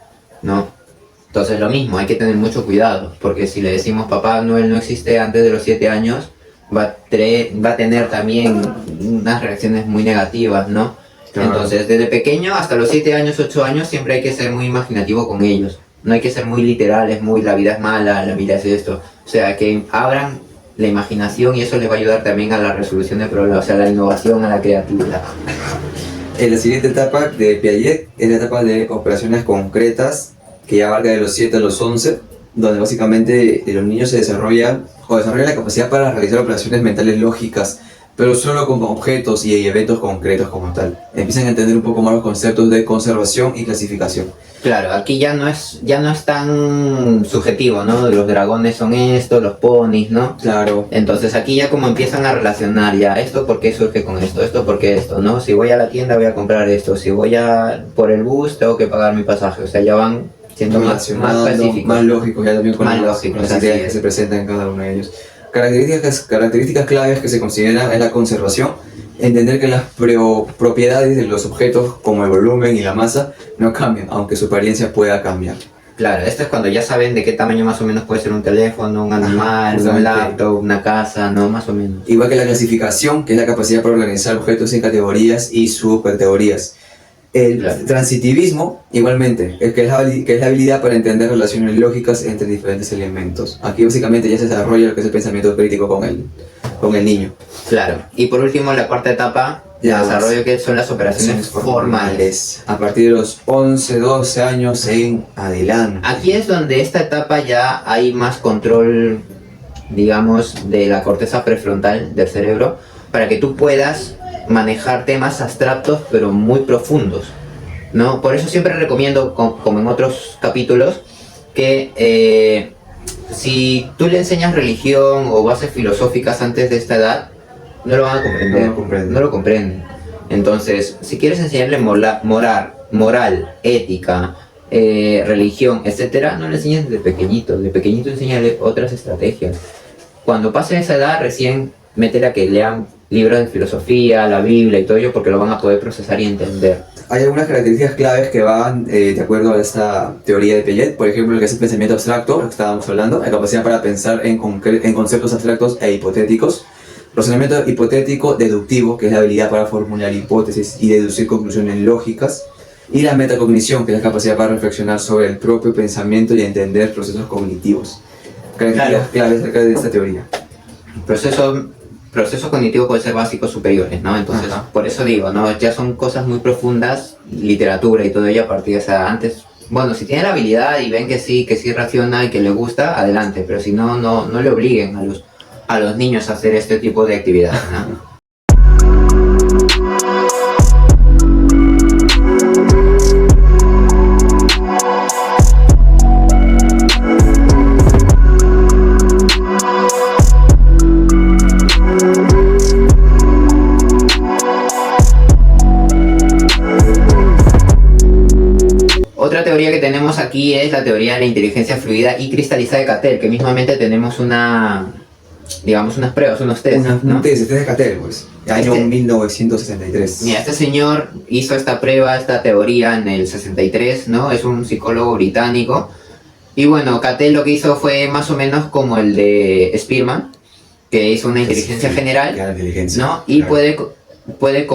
¿no? Entonces lo mismo, hay que tener mucho cuidado, porque si le decimos Papá Noel no existe antes de los 7 años, va a tener también unas reacciones muy negativas, ¿no? Claro. Entonces, desde pequeño hasta los 7 años, 8 años, siempre hay que ser muy imaginativo con ellos. No hay que ser muy literales, muy la vida es mala, la vida es esto. O sea, que abran la imaginación y eso les va a ayudar también a la resolución de problemas, o sea, a la innovación, a la creatividad. En la siguiente etapa de Piaget es la etapa de operaciones concretas, que ya abarca de los 7 a los 11, donde básicamente los niños desarrollan la capacidad para realizar operaciones mentales lógicas, pero solo con objetos y eventos concretos como tal. Empiezan a entender un poco más los conceptos de conservación y clasificación. Claro, aquí ya no es tan subjetivo, ¿no? Los dragones son esto, los ponis, ¿no? Claro. Entonces aquí ya como empiezan a relacionar ya esto por qué surge con esto por qué esto, ¿no? Si voy a la tienda voy a comprar esto, si voy por el bus tengo que pagar mi pasaje, o sea, ya van siendo más específicos. Más lógicos, ya también con Más las lógicos, ideas así que es. se presentan en cada uno de ellos. Características claves que se consideran es la conservación, entender que las propiedades de los objetos, como el volumen y la masa, no cambian, aunque su apariencia pueda cambiar. Claro, esto es cuando ya saben de qué tamaño más o menos puede ser un teléfono, un animal, un justamente. laptop, una casa, ¿no? Más o menos. Igual que la clasificación, que es la capacidad para organizar objetos en categorías y subcategorías. El Claro. transitivismo, igualmente, que es la habilidad para entender relaciones lógicas entre diferentes elementos. Aquí básicamente ya se desarrolla lo que es el pensamiento crítico con el niño. Claro. Y por último, la cuarta etapa de Ya, desarrollo que son las operaciones formales. A partir de los 11, 12 años en adelante. Aquí es donde esta etapa ya hay más control, digamos, de la corteza prefrontal del cerebro para que tú puedas manejar temas abstractos pero muy profundos, ¿no? Por eso siempre recomiendo, como en otros capítulos, que si tú le enseñas religión o bases filosóficas antes de esta edad, no lo van a comprender, No lo comprenden. no lo comprenden. Entonces, si quieres enseñarle moral, ética, religión, etcétera, no le enseñes de pequeñito enseñale otras estrategias. Cuando pase esa edad, recién métele a que lean libros de filosofía, la Biblia y todo ello, porque lo van a poder procesar y entender. Hay algunas características claves que van de acuerdo a esta teoría de Piaget, por ejemplo, el que es el pensamiento abstracto, lo que estábamos hablando, la capacidad para pensar en conceptos abstractos e hipotéticos, razonamiento hipotético deductivo, que es la habilidad para formular hipótesis y deducir conclusiones lógicas, y la metacognición, que es la capacidad para reflexionar sobre el propio pensamiento y entender procesos cognitivos. Características claves acerca de esta teoría. Procesos cognitivos pueden ser básicos superiores, ¿no? Entonces, Ajá. por eso digo, ¿no? Ya son cosas muy profundas, literatura y todo ello a partir de esa antes. Bueno, si tiene la habilidad y ven que sí reacciona y que le gusta, adelante, pero si no, no le obliguen a los niños a hacer este tipo de actividades, ¿no? Otra teoría que tenemos aquí es la teoría de la inteligencia fluida y cristalizada de Cattell, que mismamente tenemos una digamos, unas pruebas, unos test, ¿no? Un test de Cattell, pues, año 1963. Mira, este señor hizo esta prueba, esta teoría en el 63, ¿no? Es un psicólogo británico. Y bueno, Cattell lo que hizo fue más o menos como el de Spearman, que hizo una inteligencia general, ¿no? Y claro. puede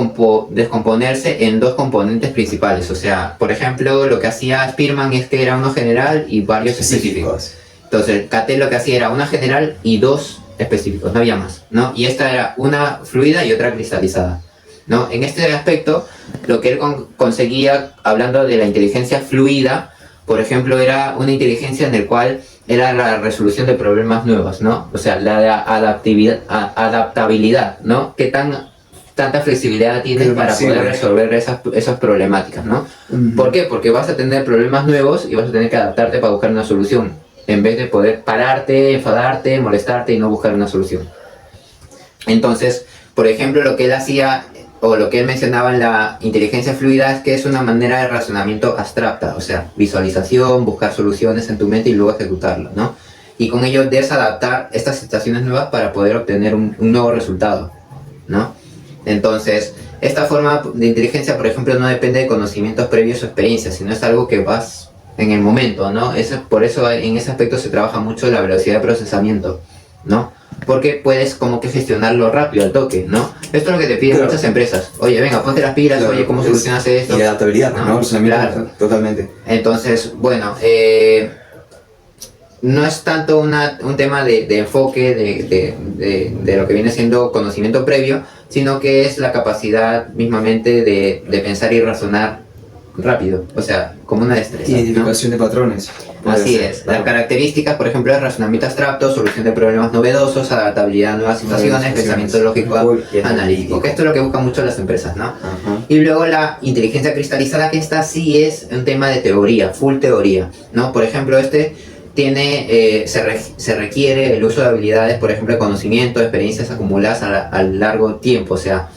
descomponerse en dos componentes principales. O sea, por ejemplo, lo que hacía Spearman es que era uno general y varios específicos. Entonces, Cattell lo que hacía era una general y dos específicos, no había más, ¿no? Y esta era una fluida y otra cristalizada, ¿no? En este aspecto, lo que él conseguía, hablando de la inteligencia fluida, por ejemplo, era una inteligencia en la cual era la resolución de problemas nuevos, ¿no? O sea, la adaptabilidad, ¿no? ¿Qué tanta flexibilidad tienes para poder resolver esas problemáticas, ¿no? ¿Por qué? Porque vas a tener problemas nuevos y vas a tener que adaptarte para buscar una solución, en vez de poder pararte, enfadarte, molestarte y no buscar una solución. Entonces, por ejemplo, lo que él hacía, o lo que él mencionaba en la inteligencia fluida, es que es una manera de razonamiento abstracta, o sea, visualización, buscar soluciones en tu mente y luego ejecutarlo, ¿no? Y con ello debes adaptar estas situaciones nuevas para poder obtener un nuevo resultado, ¿no? Entonces, esta forma de inteligencia, por ejemplo, no depende de conocimientos previos o experiencias, sino es algo que vas en el momento, ¿no? Por eso en ese aspecto se trabaja mucho la velocidad de procesamiento, ¿no? Porque puedes como que gestionarlo rápido, al toque, ¿no? Esto es lo que te piden muchas empresas. Oye, venga, ponte las pilas, oye, ¿cómo solucionas esto? Y adaptabilidad, ¿no? Claro. Totalmente. Entonces, bueno, no es tanto un tema de enfoque de lo que viene siendo conocimiento previo, sino que es la capacidad mismamente de pensar y razonar rápido, o sea, como una destreza. Identificación, ¿no?, de patrones. Así es. Las características, por ejemplo, es razonamiento abstracto, solución de problemas novedosos, adaptabilidad a nuevas situaciones, pensamiento lógico analítico, que esto es lo que buscan mucho las empresas, ¿no? Y luego la inteligencia cristalizada, que esta sí es un tema de teoría, full teoría, ¿no? Por ejemplo, se requiere el uso de habilidades, por ejemplo, de conocimiento, experiencias acumuladas a largo tiempo, o sea,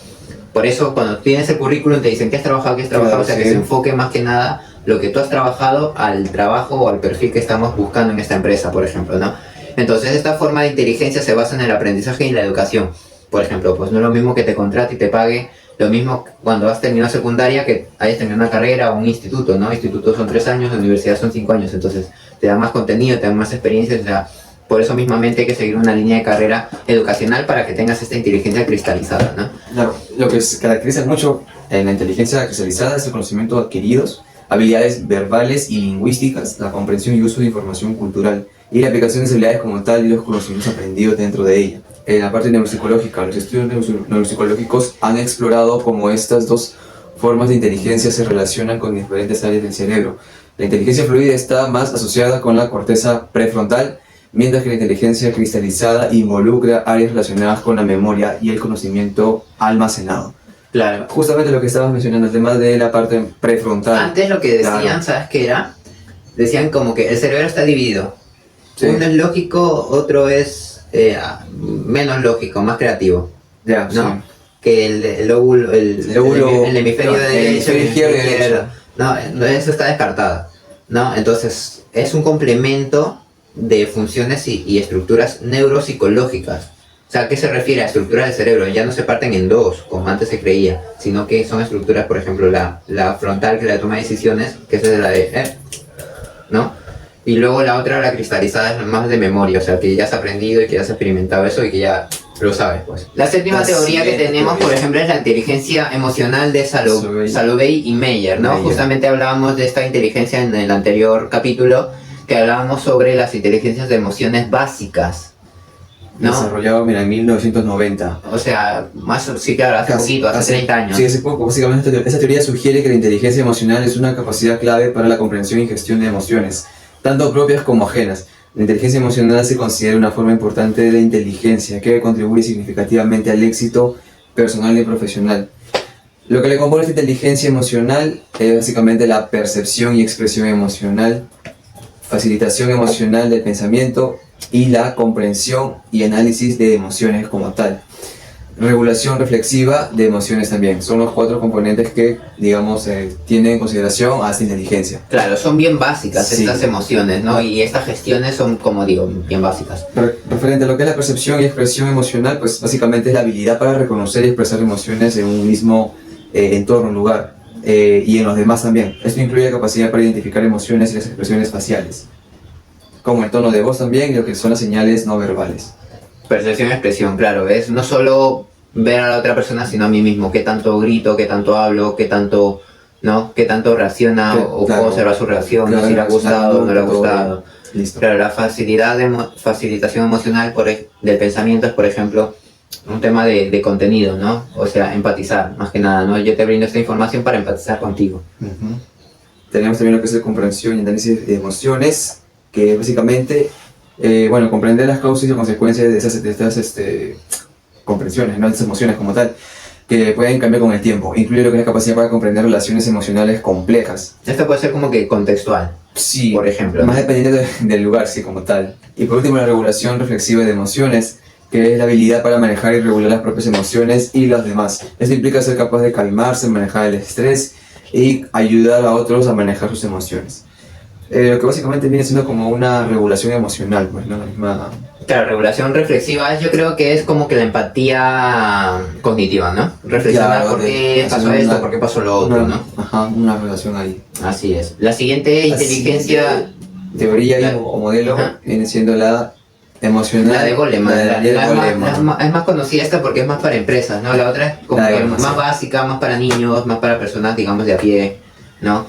por eso cuando tienes el currículum te dicen que has trabajado, claro, o sea, que se enfoque más que nada lo que tú has trabajado al trabajo o al perfil que estamos buscando en esta empresa, por ejemplo, ¿no? Entonces esta forma de inteligencia se basa en el aprendizaje y la educación. Por ejemplo, pues no es lo mismo que te contrate y te pague lo mismo cuando has terminado secundaria que hayas terminado una carrera o un instituto, ¿no? Institutos son 3 años, la universidad son 5 años, entonces te dan más contenido, te dan más experiencia, o sea, por eso mismamente hay que seguir una línea de carrera educacional para que tengas esta inteligencia cristalizada, ¿no? Claro, lo que se caracteriza mucho en la inteligencia cristalizada es el conocimiento adquiridos, habilidades verbales y lingüísticas, la comprensión y uso de información cultural y la aplicación de esas habilidades como tal y los conocimientos aprendidos dentro de ella. En la parte neuropsicológica, los estudios neuropsicológicos han explorado cómo estas dos formas de inteligencia se relacionan con diferentes áreas del cerebro. La inteligencia fluida está más asociada con la corteza prefrontal, mientras que la inteligencia cristalizada involucra áreas relacionadas con la memoria y el conocimiento almacenado. Claro. Justamente lo que estabas mencionando, el tema de la parte prefrontal. Antes lo que decían, claro, ¿sabes qué era? Decían como que el cerebro está dividido. Sí. Uno es lógico, otro es menos lógico, más creativo. Ya, ¿no? Sí. Que el lóbulo, el hemisferio izquierdo. No, eso está descartado, ¿no? Entonces, es un complemento de funciones y estructuras neuropsicológicas. O sea, ¿a qué se refiere a estructuras del cerebro? Ya no se parten en dos, como antes se creía, sino que son estructuras, por ejemplo, la frontal, que es la de toma de decisiones, que esa es la de, ¿no? Y luego la otra, la cristalizada, es más de memoria, o sea, que ya has aprendido y que ya has experimentado eso y que ya lo sabes, pues. La séptima teoría que tenemos, por ejemplo, es la inteligencia emocional de Salovey y Meyer, ¿no? Justamente hablábamos de esta inteligencia en el anterior capítulo, que hablábamos sobre las inteligencias de emociones básicas, ¿no? Desarrollado, mira, en 1990. O sea, sí, claro, hace poquito, hace 30 años. Sí, hace poco. Básicamente, esta teoría sugiere que la inteligencia emocional es una capacidad clave para la comprensión y gestión de emociones, tanto propias como ajenas. La inteligencia emocional se considera una forma importante de la inteligencia que contribuye significativamente al éxito personal y profesional. Lo que le compone esta inteligencia emocional es básicamente la percepción y expresión emocional, facilitación emocional del pensamiento y la comprensión y análisis de emociones como tal. Regulación reflexiva de emociones también. Son los 4 componentes que, digamos, tienen en consideración a esta inteligencia. Claro, son bien básicas estas emociones, ¿no? Y estas gestiones son, como digo, bien básicas. referente a lo que es la percepción y expresión emocional, pues básicamente es la habilidad para reconocer y expresar emociones en un mismo entorno, lugar, y en los demás también. Esto incluye la capacidad para identificar emociones y las expresiones faciales, como el tono de voz también y lo que son las señales no verbales. Percepción y expresión, claro, es no solo ver a la otra persona, sino a mí mismo, qué tanto grito, qué tanto hablo, qué tanto, ¿no? Qué tanto reacciona o Claro, cómo observa su reacción, claro, si le ha gustado o no le ha todo gustado. listo. Claro, la facilidad de facilitación emocional del pensamiento es, por ejemplo, un tema de contenido, ¿no? O sea, empatizar, más que nada, ¿no? Yo te brindo esta información para empatizar contigo. Ujú. Tenemos también lo que es la comprensión y análisis de emociones, que básicamente, bueno, comprender las causas y consecuencias de estas comprensiones, ¿no? De estas emociones como tal, que pueden cambiar con el tiempo. Incluye lo que es la capacidad para comprender relaciones emocionales complejas. Esto puede ser como que contextual, Sí, por ejemplo. más dependiendo del lugar, sí, como tal. Y por último, la regulación reflexiva de emociones, que es la habilidad para manejar y regular las propias emociones y las demás. Esto implica ser capaz de calmarse, manejar el estrés y ayudar a otros a manejar sus emociones. Lo que básicamente viene siendo como una regulación emocional, pues, ¿no? La misma... Claro, regulación reflexiva yo creo que es como que la empatía cognitiva, ¿no? Reflexionar Claro, por qué de pasó hacer esto, una- por qué pasó lo otro, ¿no? Ajá, una relación ahí. Así es. La siguiente inteligencia, Teoría La- o modelo ajá. viene siendo la emocional. la de Goleman, La de Daniel Goleman. es más conocida esta porque es más para empresas, ¿no? La otra es como La de que Goleman, más sí. básica, más para niños, más para personas, digamos, de a pie, ¿no?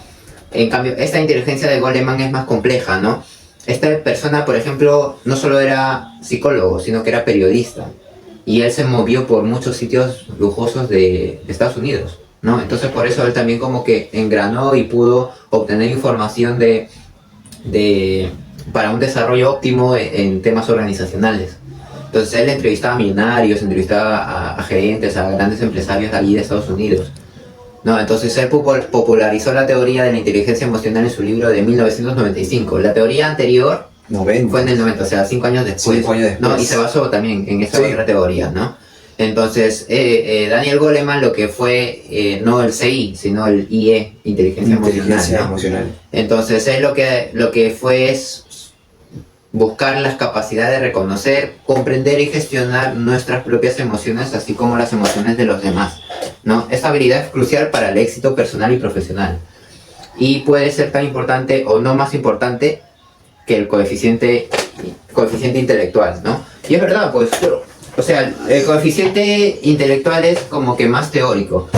En cambio, esta inteligencia de Goleman es más compleja, ¿no? Esta persona, por ejemplo, no solo era psicólogo, sino que era periodista. Y él se movió por muchos sitios lujosos de Estados Unidos, ¿no? Entonces por eso él también como que engranó y pudo obtener información para un desarrollo óptimo en temas organizacionales. Entonces él entrevistaba a millonarios, entrevistaba a gerentes, a grandes empresarios de allí de Estados Unidos. No, entonces él popularizó la teoría de la inteligencia emocional en su libro de 1995. La teoría anterior 90. fue en el 90, o sea, 5 años después. 5 años después. ¿No? Y se basó también en esa Sí. otra teoría, ¿no? Entonces, Daniel Goleman lo que fue, no el CI, sino el IE, inteligencia Inteligencia emocional, ¿no? emocional. Entonces, él lo que fue es buscar las capacidades de reconocer, comprender y gestionar nuestras propias emociones, así como las emociones de los demás, ¿no? Esta habilidad es crucial para el éxito personal y profesional. Y puede ser tan importante o no más importante que el coeficiente intelectual, ¿no? Y es verdad, pues, o sea, el coeficiente intelectual es como que más teórico,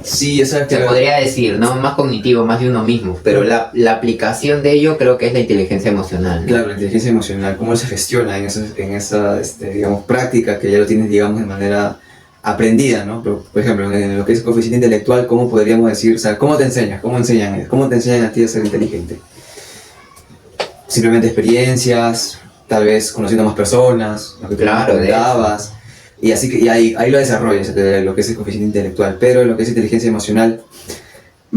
Sí, exacto. se podría decir, ¿no? Más cognitivo, más de uno mismo, pero la aplicación de ello creo que es la inteligencia emocional, ¿no? Claro, la inteligencia emocional, cómo se gestiona en esa digamos, práctica que ya lo tienes, digamos, de manera aprendida, ¿no? Pero, por ejemplo, en lo que es el coeficiente intelectual, ¿cómo podríamos decir? O sea, ¿cómo te enseñas? ¿Cómo te enseñan a ti a ser inteligente? Simplemente experiencias, tal vez conociendo a más personas, lo que tú Claro, de comentabas, y así que y ahí lo desarrollas, lo que es el coeficiente intelectual, pero lo que es inteligencia emocional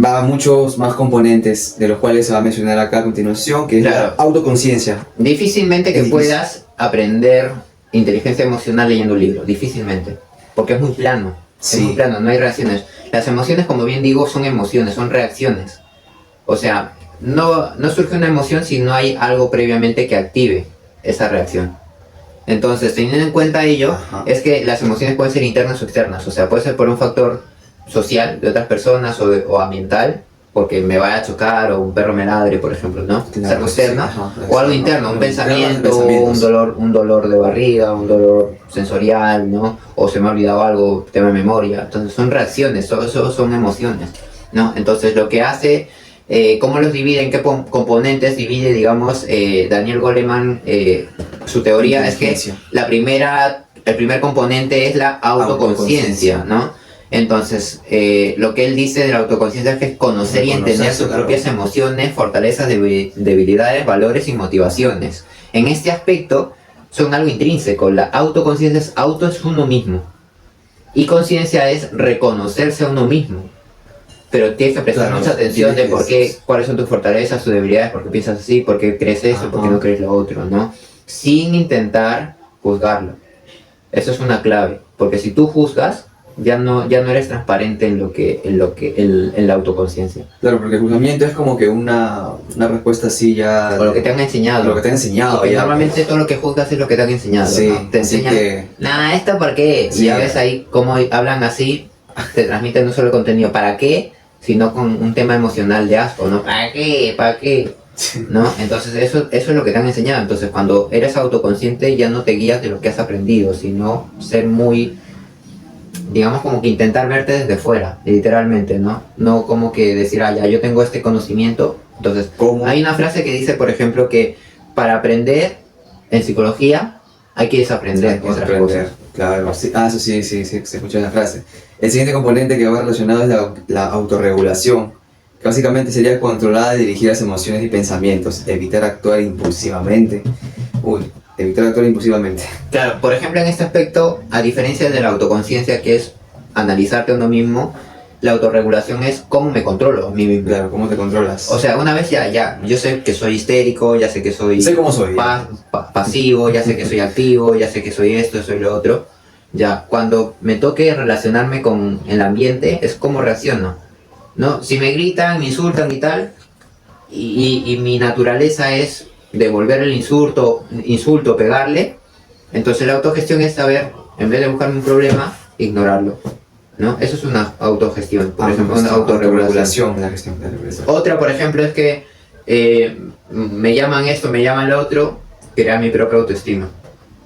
va a muchos más componentes, de los cuales se va a mencionar acá a continuación, que es Claro. la autoconciencia. Difícilmente que Es difícil. puedas aprender inteligencia emocional leyendo un libro, difícilmente, porque es muy plano, Sí. es muy plano, no hay reacciones. Las emociones, como bien digo, son emociones, son reacciones. O sea, no surge una emoción si no hay algo previamente que active esa reacción. Entonces, teniendo en cuenta ello, Ajá. es que las emociones pueden ser internas o externas, o sea, puede ser por un factor social de otras personas o ambiental, porque me vaya a chocar o un perro me ladre, por ejemplo, ¿no? Es Claro, algo sí, externo. ajá, O algo externo. interno, un Algo pensamiento, interno, pensamientos. un dolor de barriga, un dolor sensorial, ¿no? O se me ha olvidado algo, tema de memoria. Entonces son reacciones, eso son emociones, ¿no? Entonces lo que hace, ¿cómo los divide? ¿En qué componentes divide, digamos, Daniel Goleman? Su teoría es que Inteligencia. el primer componente es la autoconciencia, ¿no? Entonces, lo que él dice de la autoconciencia es que es conocer y entender Reconocerse, sus claro. propias emociones, fortalezas, debilidades, valores y motivaciones. En este aspecto, son algo intrínseco. La autoconciencia es uno mismo. Y conciencia es reconocerse a uno mismo. Pero tienes que prestar Claro, mucha atención de tienes que- cuáles son tus fortalezas, tus debilidades, por qué piensas así, por qué crees eso, por qué Ajá. no crees lo otro, ¿no? Sin intentar juzgarlo. Eso es una clave. Porque si tú juzgas, ya no eres transparente en la autoconciencia. Claro, porque el juzgamiento es como que una respuesta así ya... O lo que te han enseñado. Lo que te han enseñado. Porque ya, normalmente pues. todo lo que juzgas es lo que te han enseñado. Sí, ¿no? Te así enseñan, que... nada, ¿esto por qué? Sí, y ya ves ahí cómo hablan así, te transmiten no solo el contenido, ¿para qué? Sino con un tema emocional de asco, ¿no? ¿Para qué? ¿Para qué? ¿No? Entonces eso es lo que te han enseñado. Entonces cuando eres autoconsciente ya no te guías de lo que has aprendido, sino ser muy, digamos, como que intentar verte desde fuera, literalmente, ¿no? No como que decir, ah, ya, yo tengo este conocimiento. Entonces, ¿Cómo? hay una frase que dice, por ejemplo, que para aprender en psicología hay que desaprender otras aprender, cosas. claro. Sí. Ah, eso sí, se escucha en la frase. El siguiente componente que va relacionado es la autorregulación, que básicamente sería controlar y dirigir las emociones y pensamientos, evitar actuar impulsivamente. Evitar actuar impulsivamente. Claro, por ejemplo, en este aspecto, a diferencia de la autoconciencia, que es analizarte a uno mismo, la autorregulación es cómo me controlo a mí mismo. Claro, ¿cómo te controlas? O sea, una vez ya, yo sé que soy histérico, ya sé que soy... Sé cómo soy. Pasivo, ya sé que soy activo, ya sé que soy esto, soy lo otro. Ya, cuando me toque relacionarme con el ambiente, es cómo reacciono, ¿no? Si me gritan, me insultan y tal, y mi naturaleza es devolver el insulto, pegarle, entonces la autogestión es saber, en vez de buscarme un problema, ignorarlo, ¿no? Eso es una autogestión, por ejemplo, una autorregulación. La gestión, la regulación. Otra, por ejemplo, es que me llaman esto, me llaman lo otro, crear mi propia autoestima,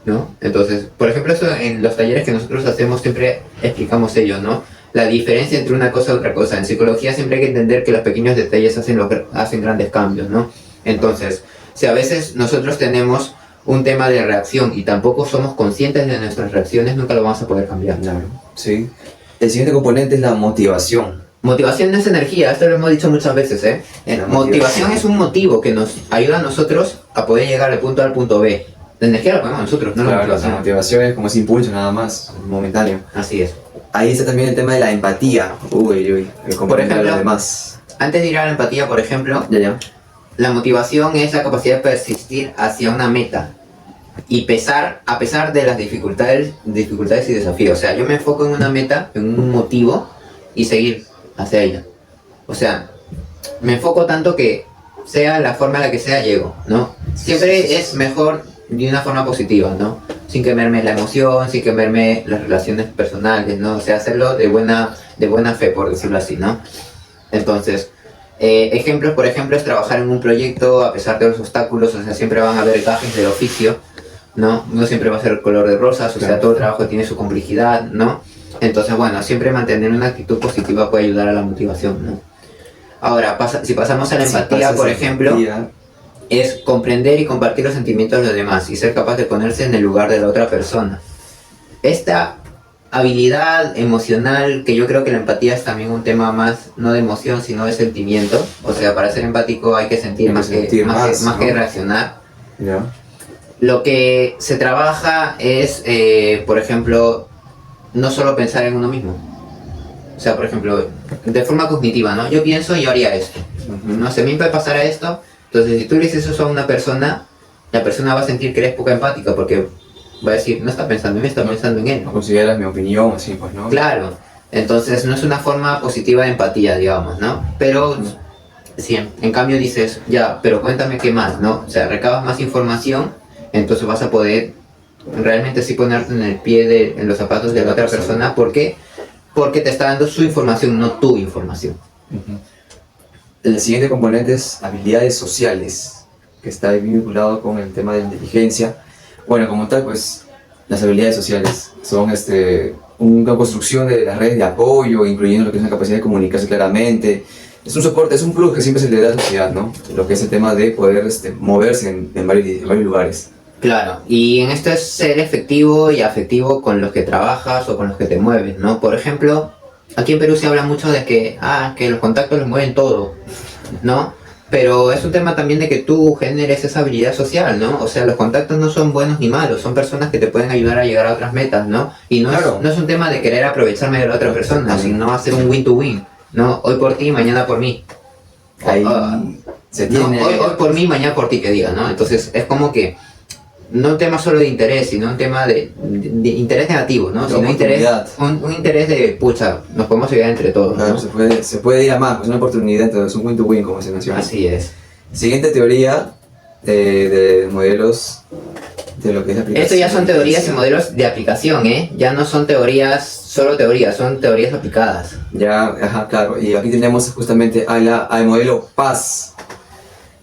¿no? Entonces, por ejemplo, eso en los talleres que nosotros hacemos siempre explicamos ello, ¿no? La diferencia entre una cosa y otra cosa. En psicología siempre hay que entender que los pequeños detalles hacen grandes cambios, ¿no? Entonces, si a veces nosotros tenemos un tema de reacción y tampoco somos conscientes de nuestras reacciones, nunca lo vamos a poder cambiar. Claro, sí. El siguiente componente es la motivación. Motivación no es energía, esto lo hemos dicho muchas veces, ¿eh? Motivación es un motivo que nos ayuda a nosotros a poder llegar del punto A al punto B. La energía la ponemos nosotros, no Claro, la motivación. la motivación es como ese impulso nada más, momentáneo. Así es. Ahí está también el tema de la empatía. El componente de ejemplo, los demás. Antes de ir a la empatía, por ejemplo, Ya. la motivación es la capacidad de persistir hacia una meta y a pesar de las dificultades y desafíos. O sea, yo me enfoco en una meta, en un motivo y seguir hacia ella. O sea, me enfoco tanto que sea la forma en la que sea, llego, ¿no? Siempre es mejor de una forma positiva, ¿no? Sin quemarme la emoción, sin quemarme las relaciones personales, ¿no? O sea, hacerlo de buena fe, por decirlo así, ¿no? Entonces, ejemplos, por ejemplo, es trabajar en un proyecto a pesar de los obstáculos. O sea, siempre van a haber gajes del oficio, ¿no? No siempre va a ser color de rosas, o sea, todo el trabajo tiene su complejidad, ¿no? Entonces, bueno, siempre mantener una actitud positiva puede ayudar a la motivación, ¿no? Ahora, si pasamos a la empatía, por ejemplo, es comprender y compartir los sentimientos de los demás y ser capaz de ponerse en el lugar de la otra persona. Esta habilidad emocional, que yo creo que la empatía es también un tema más, no de emoción, sino de sentimiento. O sea, para ser empático hay que sentir más que reaccionar. Ya. Lo que se trabaja es, por ejemplo, no solo pensar en uno mismo. O sea, por ejemplo, de forma cognitiva, ¿no? Yo pienso y yo haría esto. No sé, a mí me pasara esto. Entonces, si tú le dices eso a una persona, la persona va a sentir que eres poco empática porque va a decir, no está pensando en mí, está pensando en él. No consideras mi opinión, así pues, ¿no? Claro. Entonces, no es una forma positiva de empatía, digamos, ¿no? Pero, sí, en cambio dices, ya, pero cuéntame qué más, ¿no? O sea, recabas más información, entonces vas a poder realmente sí ponerte en el pie en los zapatos de la otra persona. ¿Por qué? Porque te está dando su información, no tu información. El siguiente componente es habilidades sociales, que está vinculado con el tema de la inteligencia. Bueno, como tal, pues las habilidades sociales son una construcción de las redes de apoyo, incluyendo lo que es la capacidad de comunicarse claramente. Es un soporte, es un plus que siempre se le da a la sociedad, ¿no? Lo que es el tema de poder moverse en varios lugares. Claro, y en esto es ser efectivo y afectivo con los que trabajas o con los que te mueves, ¿no? Por ejemplo, aquí en Perú se habla mucho de que los contactos los mueven todo, ¿no? Pero es un tema también de que tú generes esa habilidad social, ¿no? O sea, los contactos no son buenos ni malos, son personas que te pueden ayudar a llegar a otras metas, ¿no? Y no, claro, no es un tema de querer aprovecharme de la otra persona, sino hacer un win-to-win, ¿no? Hoy por ti, mañana por mí. Ahí se tiene... hoy por mí, mañana por ti, que diga, ¿no? Entonces es como que no un tema solo de interés, sino un tema de interés negativo, ¿no? De Sino interés, oportunidad. un interés de, pucha, nos podemos ayudar entre todos, Claro, ¿no? se puede ir a más, es una oportunidad, entonces es un win to win, como se menciona. Así es. Siguiente teoría de modelos de lo que es la aplicación. Esto ya son teorías y modelos de aplicación, ¿eh? Ya no son teorías, solo teorías, son teorías aplicadas. Ya, ajá, claro. Y aquí tenemos justamente al modelo PASS,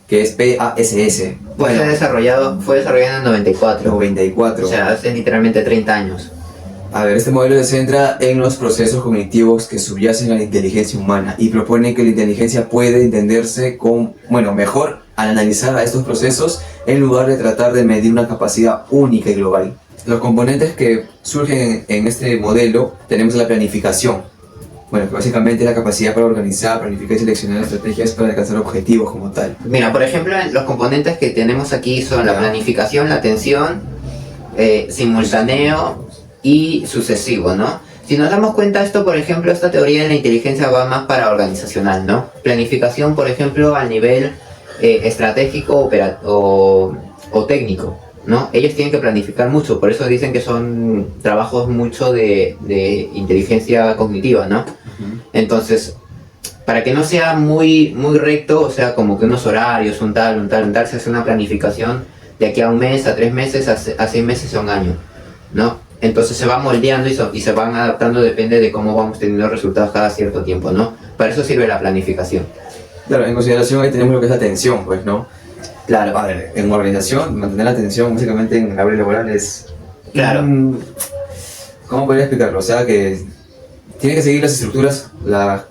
que es PASS. Fue desarrollado en el 94. 94. O sea, hace literalmente 30 años. A ver, este modelo se centra en los procesos cognitivos que subyacen a la inteligencia humana y propone que la inteligencia puede entenderse mejor al analizar a estos procesos en lugar de tratar de medir una capacidad única y global. Los componentes que surgen en este modelo tenemos la planificación, que básicamente es la capacidad para organizar, planificar y seleccionar estrategias para alcanzar objetivos como tal. Mira, por ejemplo, los componentes que tenemos aquí son la planificación, la atención, simultáneo y sucesivo, ¿no? Si nos damos cuenta, esto, por ejemplo, esta teoría de la inteligencia va más para organizacional, ¿no? Planificación, por ejemplo, al nivel estratégico o técnico, ¿no? Ellos tienen que planificar mucho, por eso dicen que son trabajos mucho de inteligencia cognitiva, ¿no? Entonces, para que no sea muy recto, o sea, como que unos horarios, un tal, se hace una planificación de aquí a un mes, a 3 meses, a 6 meses, a un año, ¿no? Entonces se va moldeando y se van adaptando, depende de cómo vamos teniendo resultados cada cierto tiempo, ¿no? Para eso sirve la planificación. Claro, en consideración ahí tenemos lo que es la atención, pues, ¿no? Claro. A ver, en organización, mantener la atención básicamente en el área laboral es... Claro. ¿Cómo podría explicarlo? O sea, que tiene que seguir las estructuras, la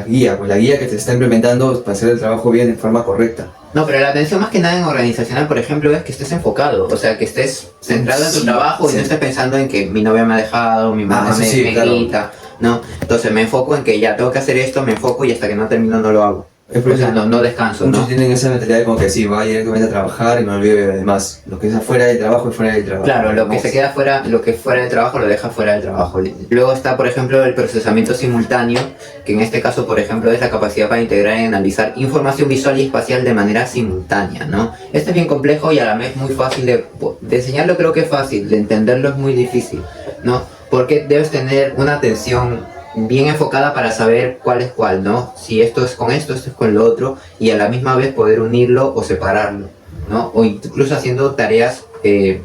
guía, pues la guía que te está implementando para hacer el trabajo bien de forma correcta. No, pero la atención más que nada en organizacional, por ejemplo, es que estés enfocado, o sea, que estés centrado en tu trabajo y no estés pensando en que mi novia me ha dejado, mi mamá me grita, ¿no? Entonces me enfoco en que ya tengo que hacer esto, me enfoco y hasta que no termino no lo hago. O sea, no descanso, muchos ¿no? tienen esa mentalidad de como que sí, va directamente a trabajar y me olvido de demás. Lo que es afuera del trabajo es fuera del trabajo. Claro, lo que se queda fuera, lo que es fuera del trabajo lo deja fuera del trabajo. Luego está, por ejemplo, el procesamiento simultáneo, que en este caso, por ejemplo, es la capacidad para integrar y analizar información visual y espacial de manera simultánea, ¿no? Este es bien complejo y a la vez muy fácil de enseñarlo, creo que es fácil, de entenderlo es muy difícil, ¿no? Porque debes tener una atención bien enfocada para saber cuál es cuál, ¿no? Si esto es con esto es con lo otro, y a la misma vez poder unirlo o separarlo, ¿no? O incluso haciendo tareas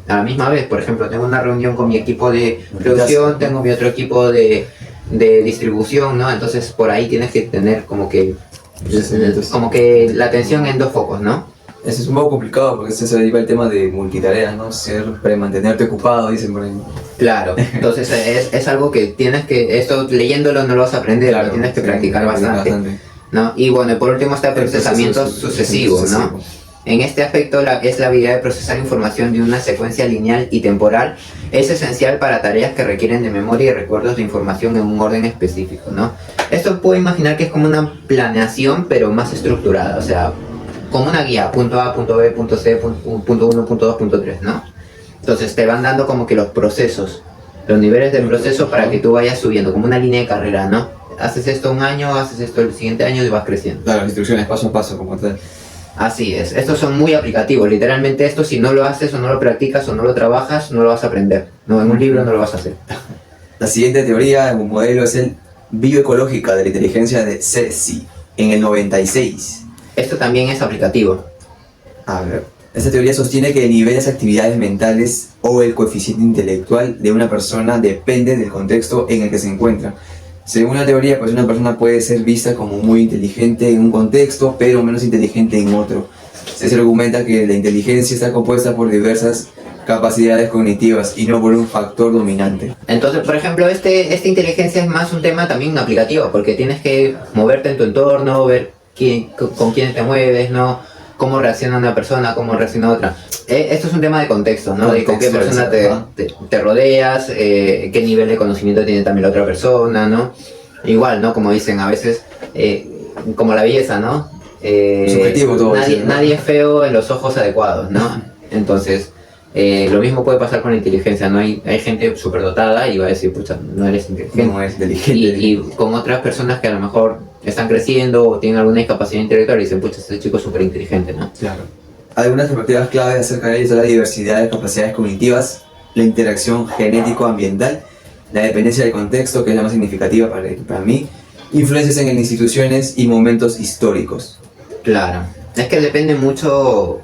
a la misma vez. Por ejemplo, tengo una reunión con mi equipo de producción, tengo mi otro equipo de distribución, ¿no? Entonces por ahí tienes que tener como que la atención en 2 focos, ¿no? Eso es un poco complicado porque se deriva el tema de multitareas, ¿no? Para mantenerte ocupado, dicen por ahí. Claro, entonces es algo que tienes que, esto leyéndolo no lo vas a aprender, claro, lo tienes que practicar bastante, ¿no? Y bueno, por último está el procesamiento sucesivo, ¿no? En este aspecto es la habilidad de procesar información de una secuencia lineal y temporal. Es esencial para tareas que requieren de memoria y recuerdos de información en un orden específico, ¿no? Esto puedo imaginar que es como una planeación pero más estructurada, o sea, como una guía, punto A, punto B, punto C, punto 1, punto 2, punto 3, ¿no? Entonces te van dando como que los procesos, los niveles del proceso para que tú vayas subiendo, como una línea de carrera, ¿no? Haces esto un año, haces esto el siguiente año y vas creciendo. Claro, las instrucciones paso a paso, como tal. Así es, estos son muy aplicativos, literalmente esto si no lo haces o no lo practicas o no lo trabajas, no lo vas a aprender, no, en un libro no lo vas a hacer. La siguiente teoría, un modelo, es el bioecológica de la inteligencia de CERCI, en el 96. Esto también es aplicativo. A ver, esta teoría sostiene que el nivel de las actividades mentales o el coeficiente intelectual de una persona depende del contexto en el que se encuentra. Según la teoría, pues una persona puede ser vista como muy inteligente en un contexto, pero menos inteligente en otro. Se argumenta que la inteligencia está compuesta por diversas capacidades cognitivas y no por un factor dominante. Entonces, por ejemplo, esta inteligencia es más un tema también aplicativo, porque tienes que moverte en tu entorno, ver con quién te mueves, ¿no? Cómo reacciona una persona, cómo reacciona otra. Esto es un tema de contexto, ¿no? De con qué persona te rodeas, qué nivel de conocimiento tiene también la otra persona, ¿no? Igual, ¿no? Como dicen a veces, como la belleza, ¿no? Subjetivo todo eso, ¿no? Nadie es feo en los ojos adecuados, ¿no? Entonces, lo mismo puede pasar con la inteligencia, ¿no? Hay gente superdotada y va a decir, pucha, no eres inteligente. No es inteligente. Y con otras personas que a lo mejor están creciendo o tienen alguna discapacidad intelectual y dicen, pucha, este chico es súper inteligente, ¿no? Claro. Algunas perspectivas claves acerca de ello son la diversidad de capacidades cognitivas, la interacción genético-ambiental, la dependencia del contexto, que es la más significativa para mí, influencias en instituciones y momentos históricos. Claro. Es que depende mucho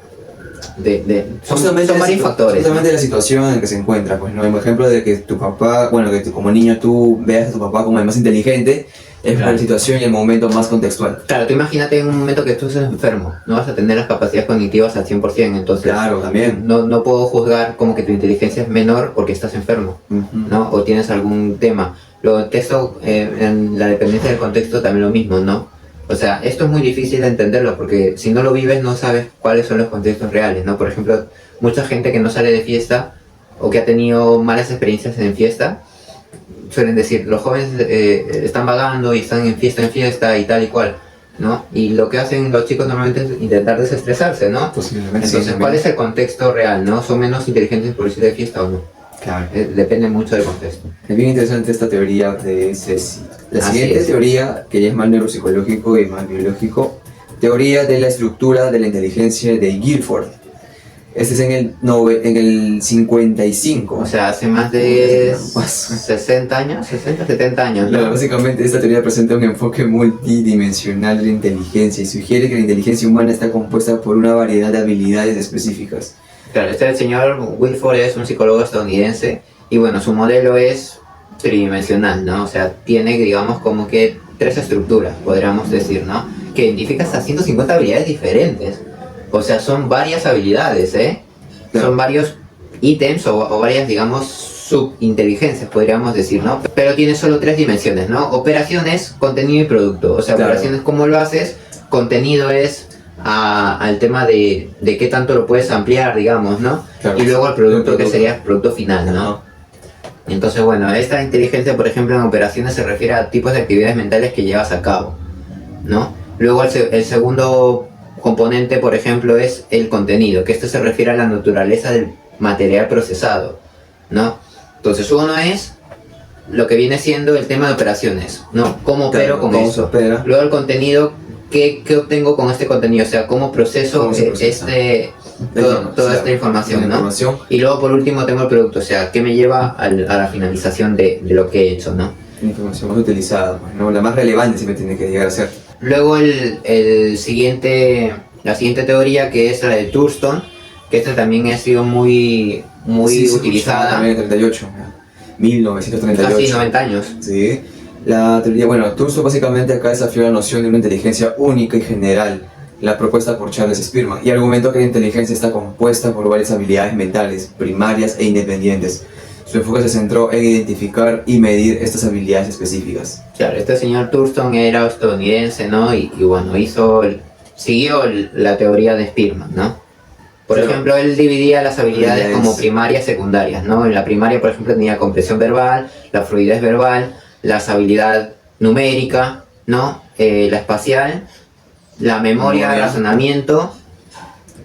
son varios factores. Justamente la situación en que se encuentra, pues, ¿no? Por ejemplo, de que tu papá, bueno, que como niño tú veas a tu papá como el más inteligente, es por la situación y el momento más contextual. Claro, tú imagínate en un momento que tú estés enfermo, no vas a tener las capacidades cognitivas al 100%, entonces claro, también. No puedo juzgar como que tu inteligencia es menor porque estás enfermo, ¿no? O tienes algún tema. En la dependencia del contexto también lo mismo, ¿no? O sea, esto es muy difícil de entenderlo porque si no lo vives no sabes cuáles son los contextos reales, ¿no? Por ejemplo, mucha gente que no sale de fiesta o que ha tenido malas experiencias en fiesta, suelen decir, los jóvenes están vagando y están en fiesta y tal y cual, ¿no? Y lo que hacen los chicos normalmente es intentar desestresarse, ¿no? Posiblemente. Entonces, ¿cuál es el contexto real, no? ¿Son menos inteligentes por irse de fiesta o no? Claro. Depende mucho del contexto. Es bien interesante esta teoría de Ceci. La Así siguiente es. teoría, que ya es más neuropsicológico y más biológico, teoría de la estructura de la inteligencia de Guilford. Este es en el 55. O sea, hace más de 60 años, 60, 70 años, ¿no? Claro, básicamente esta teoría presenta un enfoque multidimensional de la inteligencia y sugiere que la inteligencia humana está compuesta por una variedad de habilidades específicas. Claro, el señor Wilford es un psicólogo estadounidense y bueno, su modelo es tridimensional, ¿no? O sea, tiene, digamos, como que 3 estructuras, podríamos decir, ¿no? Que identifica hasta 150 habilidades diferentes. O sea, son varias habilidades, ¿eh? Claro. Son varios ítems o varias, digamos, subinteligencias, podríamos decir, ¿no? Pero tiene solo 3 dimensiones, ¿no? Operaciones, contenido y producto. O sea, claro. Operaciones, ¿cómo lo haces? Contenido es al tema de qué tanto lo puedes ampliar, digamos, ¿no? Claro. Y luego el producto, que sería el producto final, ¿no? Entonces, bueno, esta inteligencia, por ejemplo, en operaciones se refiere a tipos de actividades mentales que llevas a cabo, ¿no? Luego el segundo componente, por ejemplo, es el contenido, que esto se refiere a la naturaleza del material procesado, ¿no? Entonces, uno es lo que viene siendo el tema de operaciones, ¿no? ¿Cómo opero con eso? Opera. Luego el contenido, ¿qué obtengo con este contenido? O sea, ¿cómo proceso toda esta información, ¿no? Y luego por último tengo el producto, o sea, ¿qué me lleva a la finalización de lo que he hecho, ¿no? La información más utilizada, ¿no? La más relevante siempre tiene que llegar a ser. Luego la siguiente teoría, que es la de Thurston, que esta también ha sido muy utilizada. También en 1938. Casi 90 años. Sí. La teoría, bueno, Thurston básicamente acá desafió la noción de una inteligencia única y general, la propuesta por Charles Spearman, y argumentó que la inteligencia está compuesta por varias habilidades mentales, primarias e independientes. Su enfoque se centró en identificar y medir estas habilidades específicas. Claro, este señor Thurston era estadounidense, ¿no? Y bueno, siguió la teoría de Spearman, ¿no? Por ejemplo, él dividía las habilidades como primarias y secundarias, ¿no? En la primaria, por ejemplo, tenía comprensión verbal, la fluidez verbal, la habilidad numérica, ¿no? La espacial, la memoria, el razonamiento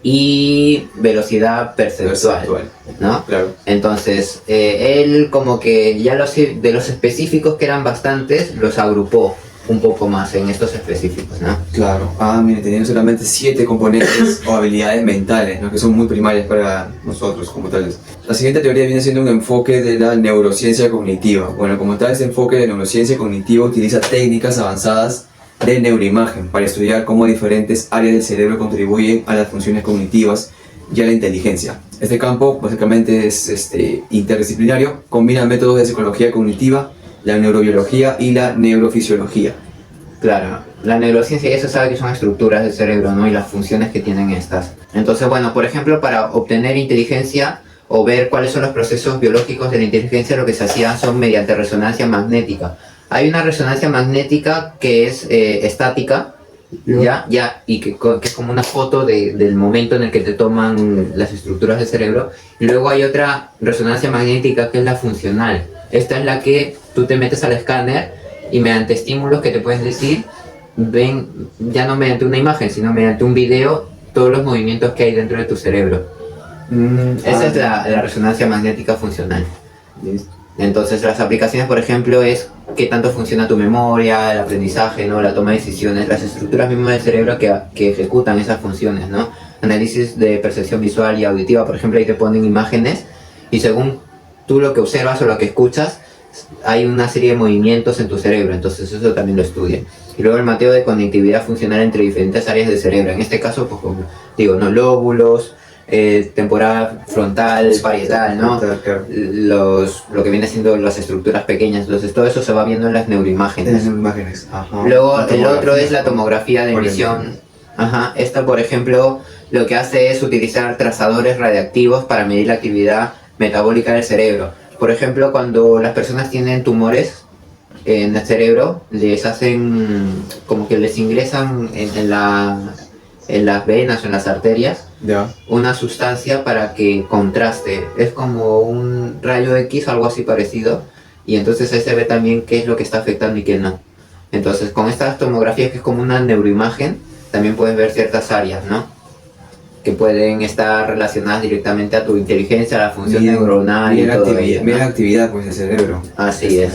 y velocidad perceptual, ¿no? Claro. Entonces, él como que ya de los específicos, que eran bastantes, los agrupó un poco más en estos específicos, ¿no? Claro. Mire, tenían solamente 7 componentes o habilidades mentales, ¿no? Que son muy primarias para nosotros como tales. La siguiente teoría viene siendo un enfoque de la neurociencia cognitiva. Bueno, como tal, este enfoque de neurociencia cognitiva utiliza técnicas avanzadas de neuroimagen para estudiar cómo diferentes áreas del cerebro contribuyen a las funciones cognitivas y a la inteligencia. Este campo básicamente es interdisciplinario, combina métodos de psicología cognitiva, la neurobiología y la neurofisiología. Claro, la neurociencia ya se sabe que son estructuras del cerebro, ¿no? Y las funciones que tienen estas. Entonces, bueno, por ejemplo, para obtener inteligencia o ver cuáles son los procesos biológicos de la inteligencia, lo que se hacía son mediante resonancia magnética. Hay una resonancia magnética que es estática, y que es como una foto del momento en el que te toman las estructuras del cerebro. Y luego hay otra resonancia magnética que es la funcional. Esta es la que tú te metes al escáner y mediante estímulos que te puedes decir, ven, ya no mediante una imagen, sino mediante un video, todos los movimientos que hay dentro de tu cerebro. Esa es la resonancia magnética funcional. Entonces las aplicaciones, por ejemplo, es qué tanto funciona tu memoria, el aprendizaje, ¿no? La toma de decisiones, las estructuras mismas del cerebro que ejecutan esas funciones, ¿no? análisis de percepción visual y auditiva, por ejemplo, ahí te ponen imágenes y según tú lo que observas o lo que escuchas, hay una serie de movimientos en tu cerebro, entonces eso también lo estudian. Y luego el mapeo de conectividad funcional entre diferentes áreas del cerebro, en este caso, pues como digo, ¿no? Lóbulos, temporal, frontal, parietal, ¿no? Claro. Lo que viene siendo las estructuras pequeñas, entonces todo eso se va viendo en las neuroimágenes. En imágenes. Ajá. Luego La el otro es la tomografía. tomografía de Por emisión. Ajá. Esta, por ejemplo, lo que hace es utilizar trazadores radiactivos para medir la actividad metabólica del cerebro. Por ejemplo, cuando las personas tienen tumores en el cerebro, les hacen como que les ingresan en las venas o en las arterias Ya. una sustancia para que contraste. Es como un rayo X, algo así parecido, y entonces ahí se ve también qué es lo que está afectando y qué no. Entonces con estas tomografías, que es como una neuroimagen, también puedes ver ciertas áreas, ¿no? Que pueden estar relacionadas directamente a tu inteligencia, a la función neuronal y todo ello, ¿no? Mira la actividad pues del cerebro. Así es.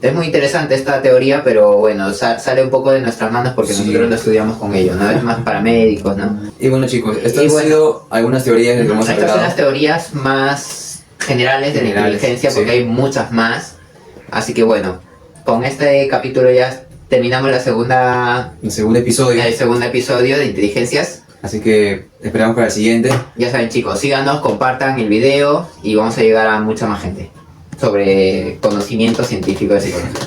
Es muy interesante esta teoría, pero bueno, sale un poco de nuestras manos porque Sí. nosotros lo estudiamos con ellos, ¿no? Es más para médicos, ¿no? Y bueno chicos, estas Y han bueno, sido algunas teorías que hemos Estas son hablado. las teorías más generales de la Generales, inteligencia, sí. porque hay muchas más. Así que bueno, con este capítulo ya terminamos El segundo episodio. el segundo episodio de inteligencias. Así que esperamos para el siguiente. Ya saben chicos, síganos, compartan el video y vamos a llegar a mucha más gente sobre conocimiento científico de psicología.